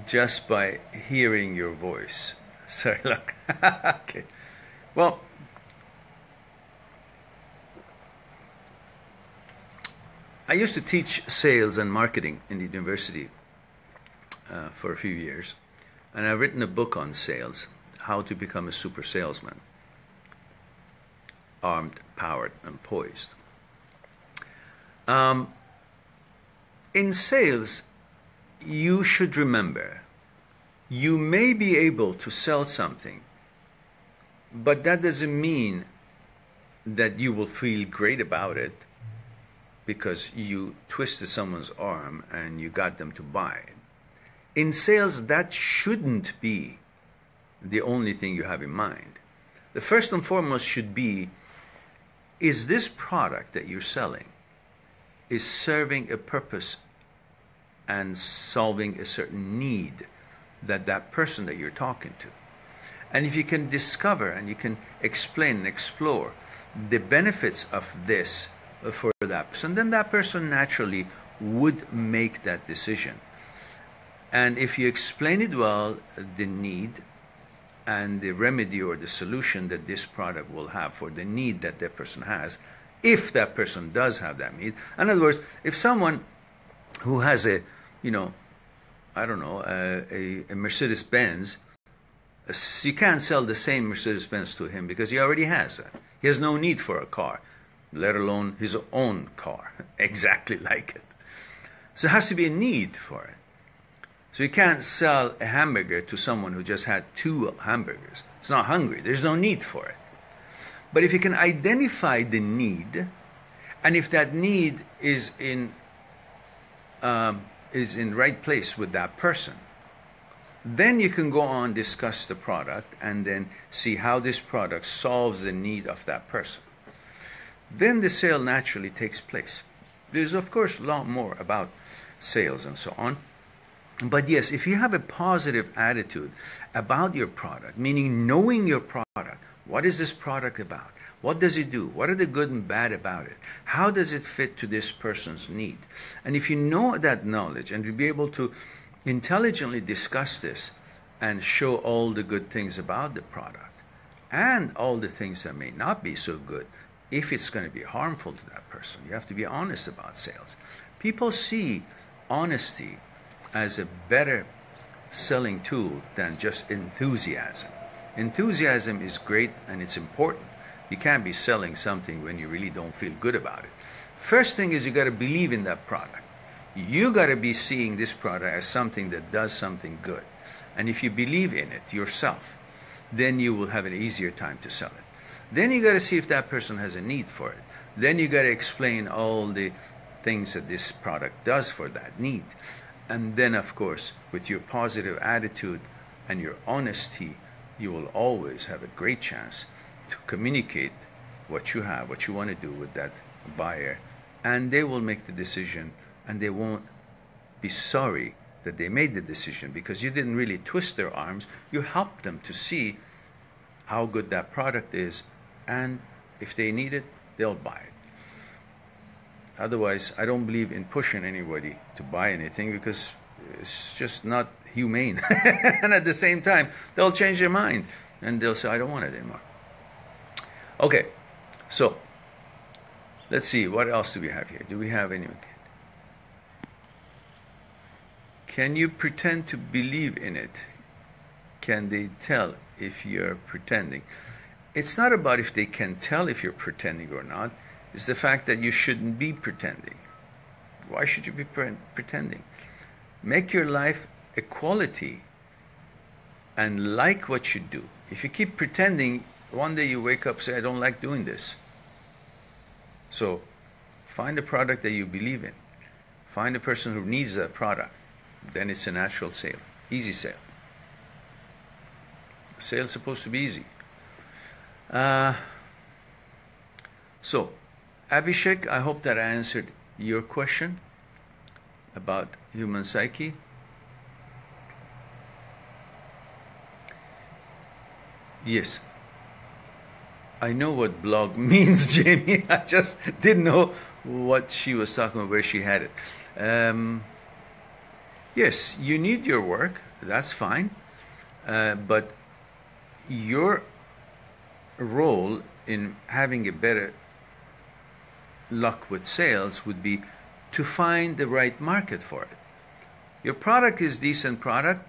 just by hearing your voice? Sorry, look. Okay. Well, I used to teach sales and marketing in the university for a few years, and I've written a book on sales, How to Become a Super Salesman, Armed, Powered, and Poised. In sales, you should remember, you may be able to sell something, but that doesn't mean that you will feel great about it because you twisted someone's arm and you got them to buy. In sales, that shouldn't be the only thing you have in mind. The first and foremost should be, is this product that you're selling is serving a purpose and solving a certain need that that person that you're talking to. And if you can discover and you can explain and explore the benefits of this for that person, then that person naturally would make that decision. And if you explain it well, the need and the remedy or the solution that this product will have for the need that that person has, if that person does have that need. In other words, if someone who has a, a Mercedes-Benz, you can't sell the same Mercedes-Benz to him because he already has that. He has no need for a car, let alone his own car, exactly like it. So it has to be a need for it. So you can't sell a hamburger to someone who just had 2 hamburgers. It's not hungry. There's no need for it. But if you can identify the need, and if that need is in right place with that person, then you can go on, discuss the product, and then see how this product solves the need of that person. Then the sale naturally takes place. There's, of course, a lot more about sales and so on. But yes, if you have a positive attitude about your product, meaning knowing your product, what is this product about? What does it do? What are the good and bad about it? How does it fit to this person's need? And if you know that knowledge and you'll be able to intelligently discuss this and show all the good things about the product and all the things that may not be so good, if it's going to be harmful to that person, you have to be honest about sales. People see honesty as a better selling tool than just enthusiasm. Enthusiasm is great and it's important. You can't be selling something when you really don't feel good about it. First thing is you got to believe in that product. You got to be seeing this product as something that does something good. And if you believe in it yourself, then you will have an easier time to sell it. Then you got to see if that person has a need for it. Then you got to explain all the things that this product does for that need. And then, of course, with your positive attitude and your honesty, you will always have a great chance to communicate what you have, what you want to do with that buyer. And they will make the decision, and they won't be sorry that they made the decision because you didn't really twist their arms. You helped them to see how good that product is, and if they need it, they'll buy it. Otherwise, I don't believe in pushing anybody to buy anything, because it's just not humane. And at the same time, they'll change their mind and they'll say, I don't want it anymore. Okay, so let's see, what else do we have here? Do we have any? Can you pretend to believe in it? Can they tell if you're pretending? It's not about if they can tell if you're pretending or not. It's the fact that you shouldn't be pretending. Why should you be pretending? Make your life a quality and like what you do. If you keep pretending, one day you wake up and say, I don't like doing this. So find a product that you believe in. Find a person who needs that product. Then it's a natural sale, easy sale. Sale's supposed to be easy. So, Abhishek, I hope that I answered your question about human psyche. Yes. I know what blog means, Jamie. I just didn't know what she was talking about, where she had it. Yes, you need your work. That's fine. But your role in having a better luck with sales would be to find the right market for it. Your product is decent product,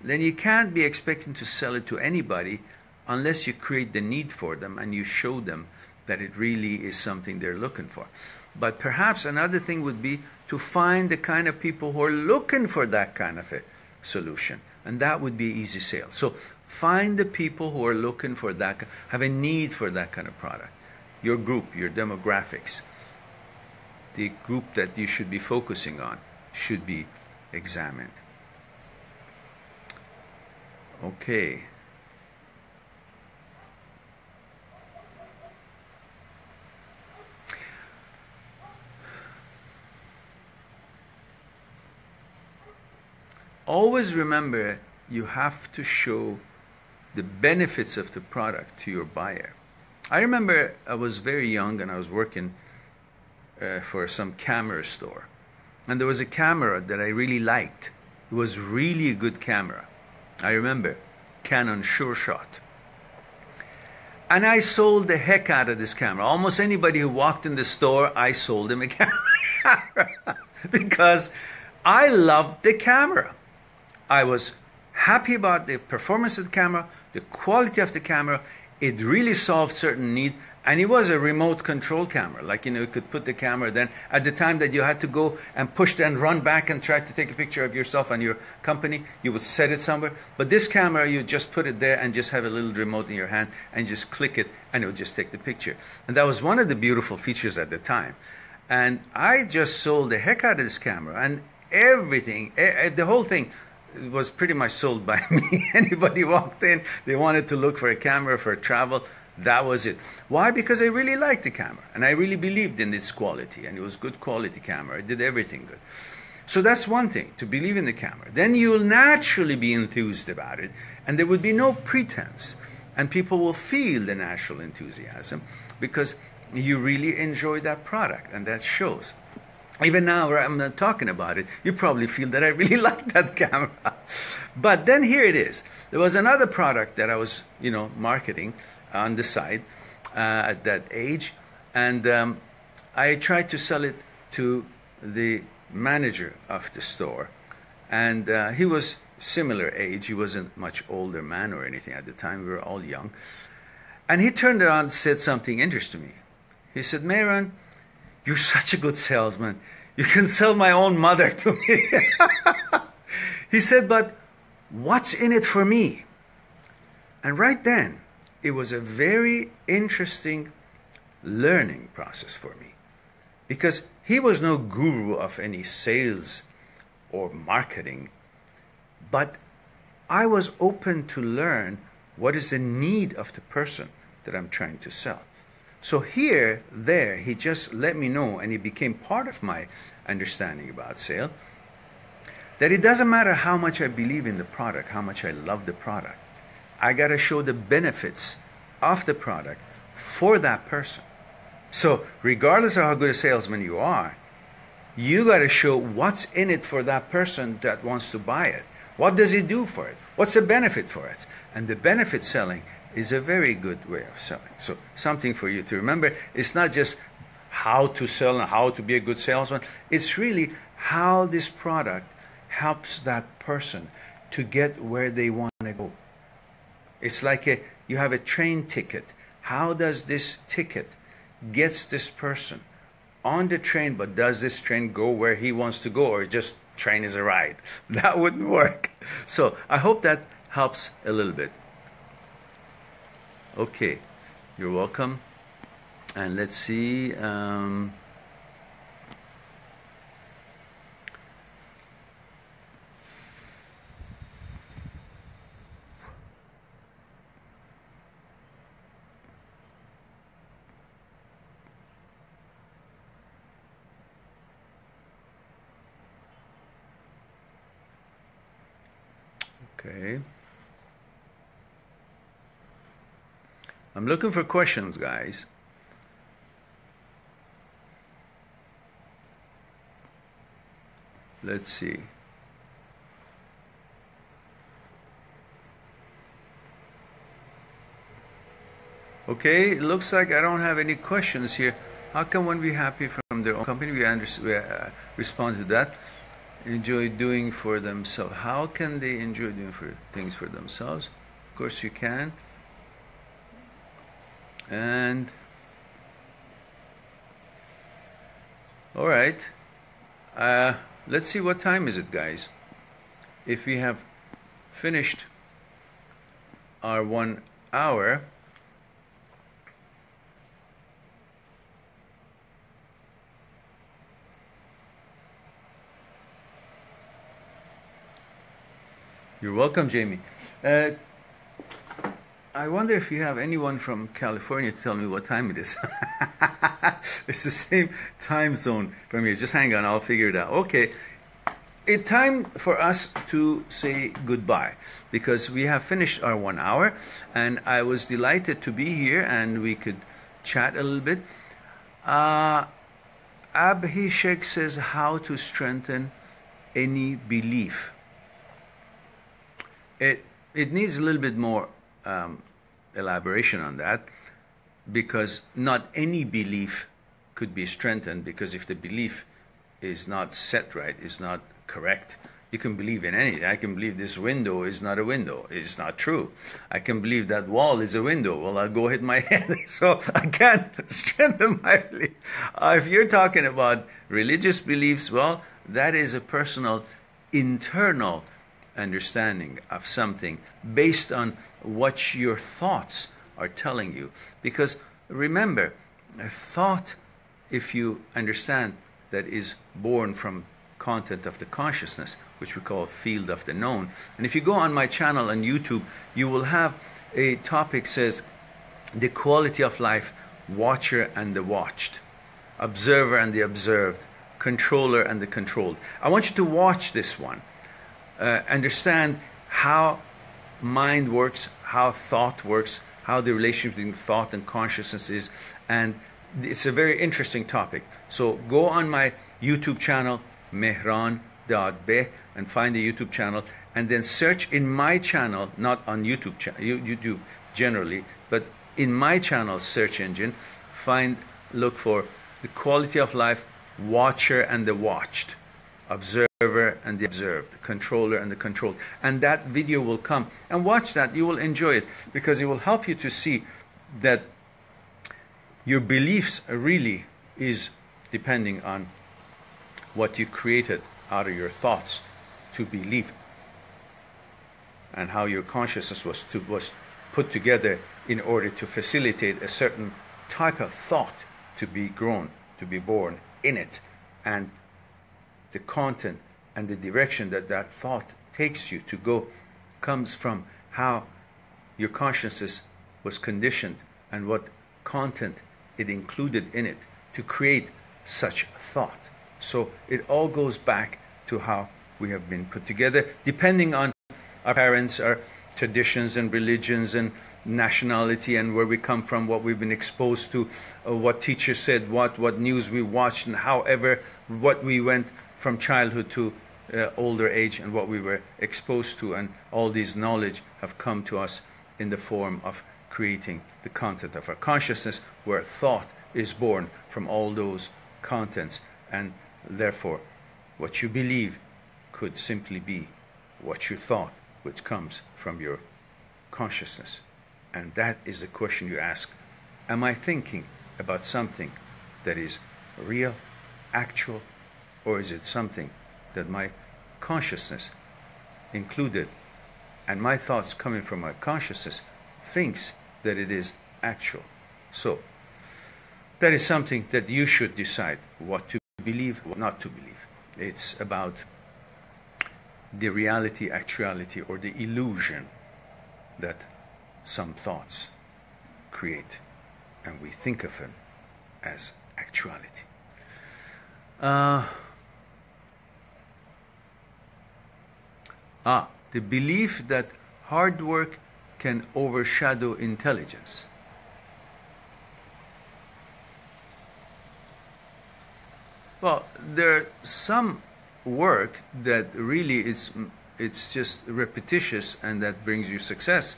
then you can't be expecting to sell it to anybody unless you create the need for them and you show them that it really is something they're looking for. But perhaps another thing would be to find the kind of people who are looking for that kind of a solution, and that would be easy sale. So find the people who are looking for that, have a need for that kind of product. Your group, your demographics, the group that you should be focusing on should be examined. Okay. Always remember, you have to show the benefits of the product to your buyer. I remember I was very young and I was working for some camera store. And there was a camera that I really liked. It was really a good camera. I remember, Canon Sure Shot. And I sold the heck out of this camera. Almost anybody who walked in the store, I sold him a camera. Because I loved the camera. I was happy about the performance of the camera, the quality of the camera. It really solved certain need, and it was a remote control camera. Like, you know, you could put the camera then, at the time that you had to go and push and run back and try to take a picture of yourself and your company, you would set it somewhere. But this camera, you just put it there and just have a little remote in your hand and just click it and it would just take the picture. And that was one of the beautiful features at the time. And I just sold the heck out of this camera, and everything, the whole thing, it was pretty much sold by me. Anybody walked in, they wanted to look for a camera for travel, that was it. Why? Because I really liked the camera and I really believed in its quality, and it was good quality camera. It did everything good. So that's one thing, to believe in the camera. Then you'll naturally be enthused about it, and there would be no pretense, and people will feel the natural enthusiasm because you really enjoy that product, and that shows. Even now, where I'm not talking about it, you probably feel that I really like that camera. But then here it is. There was another product that I was, you know, marketing on the side at that age, and I tried to sell it to the manager of the store, and he was similar age. He wasn't much older man or anything at the time. We were all young, and he turned around and said something interesting to me. He said, Mehran, you're such a good salesman. You can sell my own mother to me. He said, but what's in it for me? And right then, it was a very interesting learning process for me, because he was no guru of any sales or marketing, but I was open to learn what is the need of the person that I'm trying to sell. So there, he just let me know, and it became part of my understanding about sale, that it doesn't matter how much I believe in the product, how much I love the product. I got to show the benefits of the product for that person. So regardless of how good a salesman you are, you got to show what's in it for that person that wants to buy it. What does it do for it? What's the benefit for it? And the benefit selling is a very good way of selling. So something for you to remember. It's not just how to sell and how to be a good salesman. It's really how this product helps that person to get where they want to go. It's like you have a train ticket. How does this ticket gets this person on the train, but does this train go where he wants to go, or just train is a ride? That wouldn't work. So I hope that helps a little bit. Okay, you're welcome. And let's see. Okay. I'm looking for questions, guys. Let's see. Okay, it looks like I don't have any questions here. How can one be happy from their own company? We respond to that. Enjoy doing for themselves. How can they enjoy doing things for themselves? Of course you can. And all right, let's see, what time is it, guys? If we have finished our 1 hour, you're welcome, Jamie. I wonder if you have anyone from California to tell me what time it is. It's the same time zone from here. Just hang on, I'll figure it out. Okay, it's time for us to say goodbye, because we have finished our 1 hour, and I was delighted to be here and we could chat a little bit. Abhishek says, how to strengthen any belief. It needs a little bit more elaboration on that, because not any belief could be strengthened, because if the belief is not set right, is not correct, you can believe in anything. I can believe this window is not a window. It's not true. I can believe that wall is a window. Well, I'll go hit my head. So I can't strengthen my belief. If you're talking about religious beliefs, well, that is a personal, internal understanding of something based on what your thoughts are telling you. Because remember, a thought, if you understand, that is born from content of the consciousness, which we call field of the known. And if you go on my channel on YouTube, you will have a topic says the quality of life, watcher and the watched, observer and the observed, controller and the controlled. I want you to watch this one. Understand how mind works, how thought works, how the relationship between thought and consciousness is, and it's a very interesting topic. So go on my YouTube channel, Mehran Dadbeh, and find the YouTube channel, and then search in my channel, not on YouTube generally, but in my channel search engine, look for the quality of life, watcher and the watched, observer and the observed, controller and the controlled. And that video will come, and watch that. You will enjoy it, because it will help you to see that your beliefs really is depending on what you created out of your thoughts to believe, and how your consciousness was put together in order to facilitate a certain type of thought to be grown, to be born in it. And the content and the direction that that thought takes you to go comes from how your consciousness was conditioned and what content it included in it to create such thought. So it all goes back to how we have been put together, depending on our parents, our traditions and religions and nationality and where we come from, what we've been exposed to, what teachers said, what news we watched, and however, what we went from childhood to older age and what we were exposed to. And all these knowledge have come to us in the form of creating the content of our consciousness, where thought is born from all those contents. And therefore, what you believe could simply be what you thought, which comes from your consciousness. And that is the question you ask. Am I thinking about something that is real, actual, or is it something that my consciousness included, and my thoughts coming from my consciousness thinks that it is actual? So that is something that you should decide what to believe, what not to believe. It's about the reality, actuality, or the illusion that some thoughts create, and we think of them as actuality. The belief that hard work can overshadow intelligence. Well, there's some work that really it's just repetitious and that brings you success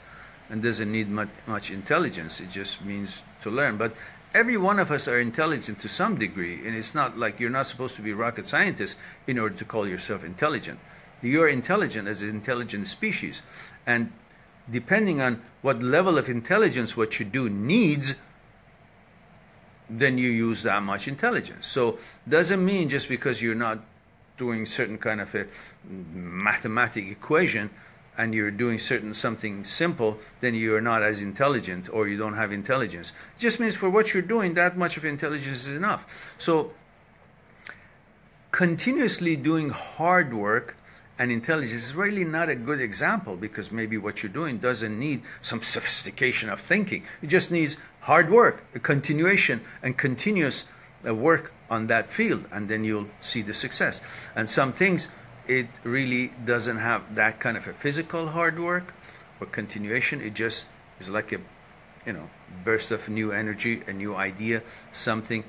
and doesn't need much intelligence. It just means to learn. But every one of us are intelligent to some degree, and it's not like you're not supposed to be a rocket scientist in order to call yourself intelligent. You're intelligent as an intelligent species, and depending on what level of intelligence what you do needs, then you use that much intelligence. So doesn't mean just because you're not doing certain kind of a mathematical equation and you're doing something simple, then you're not as intelligent or you don't have intelligence. It just means for what you're doing, that much of intelligence is enough. So continuously doing hard work and intelligence is really not a good example, because maybe what you're doing doesn't need some sophistication of thinking. It just needs hard work, a continuation and continuous work on that field, and then you'll see the success. And some things, it really doesn't have that kind of a physical hard work or continuation. It just is like a burst of new energy, a new idea, something,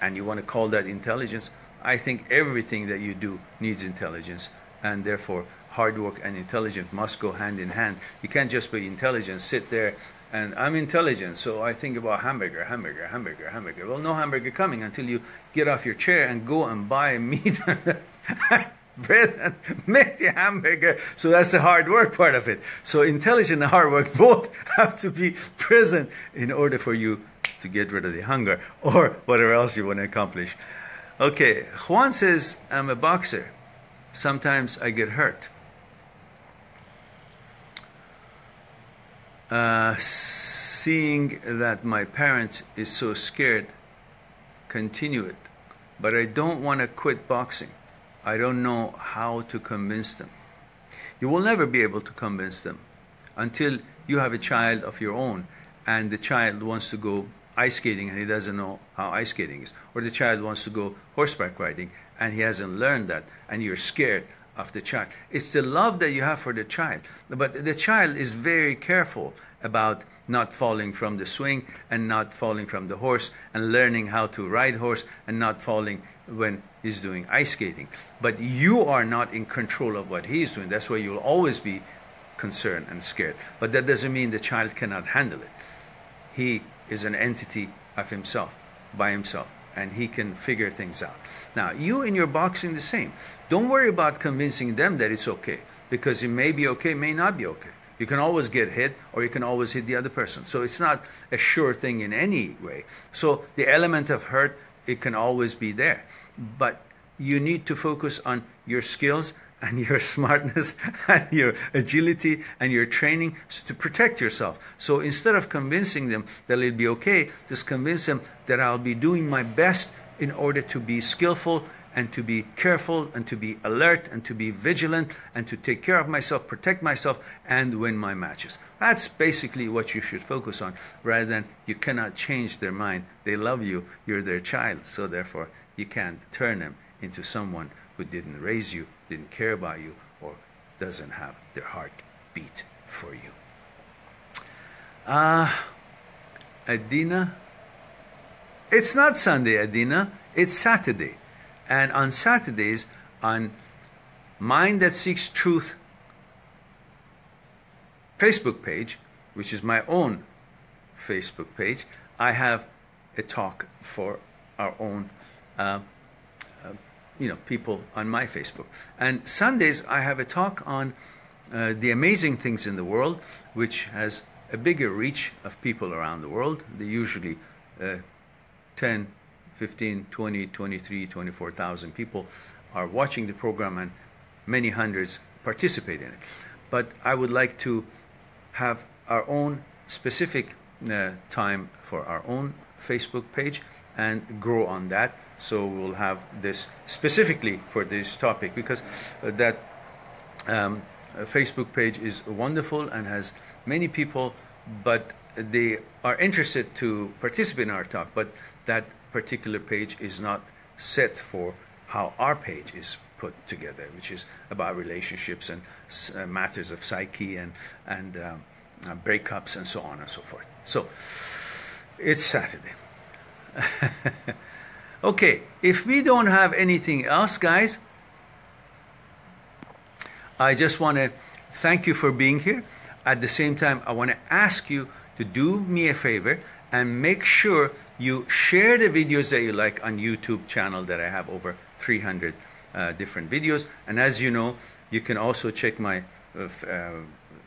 and you want to call that intelligence. I think everything that you do needs intelligence, and therefore hard work and intelligence must go hand in hand. You can't just be intelligent, sit there and I'm intelligent, so I think about hamburger. Well, no hamburger coming until you get off your chair and go and buy meat and bread and make the hamburger. So that's the hard work part of it. So intelligence and hard work both have to be present in order for you to get rid of the hunger or whatever else you want to accomplish. Okay, Juan says, I'm a boxer. Sometimes I get hurt. Seeing that my parent is so scared, continue it. But I don't want to quit boxing. I don't know how to convince them. You will never be able to convince them until you have a child of your own and the child wants to go ice skating and he doesn't know how ice skating is. Or the child wants to go horseback riding and he hasn't learned that, and you're scared of the child. It's the love that you have for the child. But the child is very careful about not falling from the swing and not falling from the horse and learning how to ride horse and not falling when he's doing ice skating. But you are not in control of what he's doing. That's why you'll always be concerned and scared. But that doesn't mean the child cannot handle it. He is an entity of himself, by himself, and he can figure things out. Now, you in your boxing the same. Don't worry about convincing them that it's okay, because it may be okay, may not be okay. You can always get hit, or you can always hit the other person. So it's not a sure thing in any way. So the element of hurt, it can always be there. But you need to focus on your skills and your smartness and your agility and your training to protect yourself. So instead of convincing them that it'll be okay, just convince them that I'll be doing my best in order to be skillful and to be careful and to be alert and to be vigilant and to take care of myself, protect myself, and win my matches. That's basically what you should focus on, rather than you cannot change their mind. They love you, you're their child, so therefore you can't turn them into someone who didn't raise you, didn't care about you, or doesn't have their heart beat for you. Adina, it's not Sunday, Adina, it's Saturday. And on Saturdays, on Mind That Seeks Truth Facebook page, which is my own Facebook page, I have a talk for our own people on my Facebook. And Sundays, I have a talk on the amazing things in the world, which has a bigger reach of people around the world. They usually 10, 15, 20, 23, 24,000 people are watching the program, and many hundreds participate in it. But I would like to have our own specific time for our own Facebook page and grow on that. So we'll have this specifically for this topic, because that Facebook page is wonderful and has many people, but they are interested to participate in our talk, but that particular page is not set for how our page is put together, which is about relationships and matters of psyche and breakups and so on and so forth. So it's Saturday. Okay, if we don't have anything else, guys, I just want to thank you for being here. At the same time, I want to ask you to do me a favor and make sure you share the videos that you like on YouTube channel that I have over 300 different videos. And as you know, you can also check my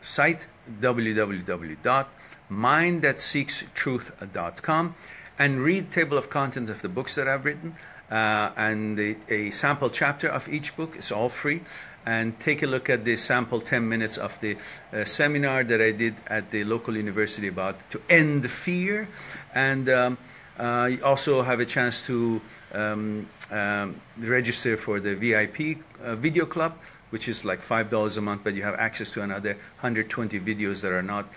site, www.mindthatseekstruth.com, and read table of contents of the books that I've written and a sample chapter of each book. It's all free. And take a look at the sample 10 minutes of the seminar that I did at the local university about to end fear. And you also have a chance to register for the VIP video club, which is like $5 a month, but you have access to another 120 videos that are not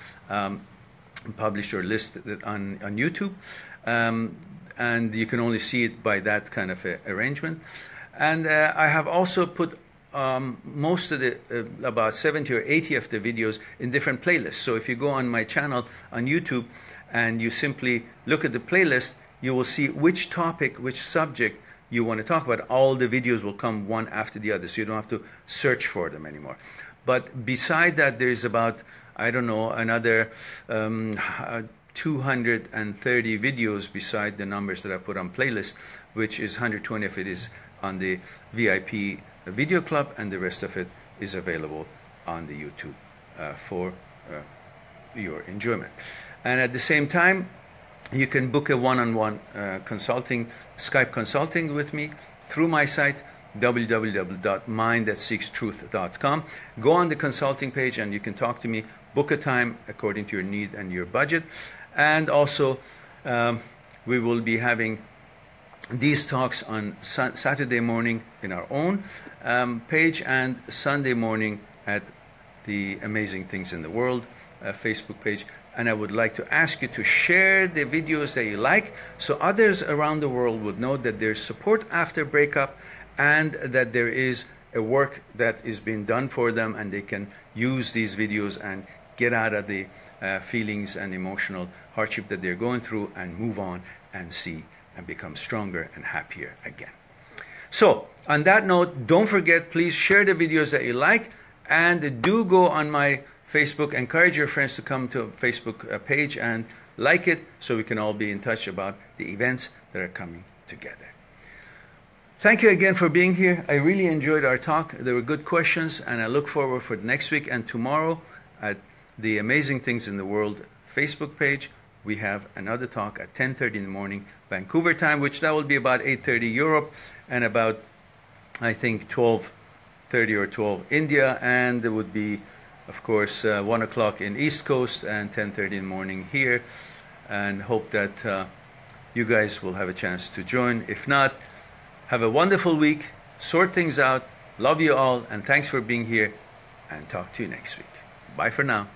published or listed on YouTube. And you can only see it by that kind of arrangement. And I have also put most of the about 70 or 80 of the videos in different playlists. So if you go on my channel on YouTube and you simply look at the playlist, you will see which topic, which subject you want to talk about. All the videos will come one after the other, so you don't have to search for them anymore. But beside that, there is about, I don't know, another 230 videos beside the numbers that I put on playlist, which is 120 of it is on the VIP video club, and the rest of it is available on the YouTube for your enjoyment. And at the same time, you can book a one-on-one consulting, Skype consulting with me through my site, www.mindthatseekstruth.com. Go on the consulting page and you can talk to me, book a time according to your need and your budget. And also, we will be having these talks on Saturday morning in our own page, and Sunday morning at the Amazing Things in the World Facebook page. And I would like to ask you to share the videos that you like, so others around the world would know that there's support after breakup, and that there is a work that is being done for them, and they can use these videos and get out of the feelings and emotional hardship that they're going through, and move on and see and become stronger and happier again. So on that note, don't forget, please share the videos that you like, and do go on my Facebook. Encourage your friends to come to a Facebook page and like it, so we can all be in touch about the events that are coming together. Thank you again for being here. I really enjoyed our talk. There were good questions, and I look forward for next week and tomorrow at the Amazing Things in the World Facebook page. We have another talk at 10:30 in the morning Vancouver time, which that will be about 8:30 Europe, and about, I think, 12:30 or 12 India, and it would be, of course, 1 o'clock in East Coast and 10:30 in the morning here. And hope that you guys will have a chance to join. If not, have a wonderful week, sort things out. Love you all, and thanks for being here, and talk to you next week. Bye for now.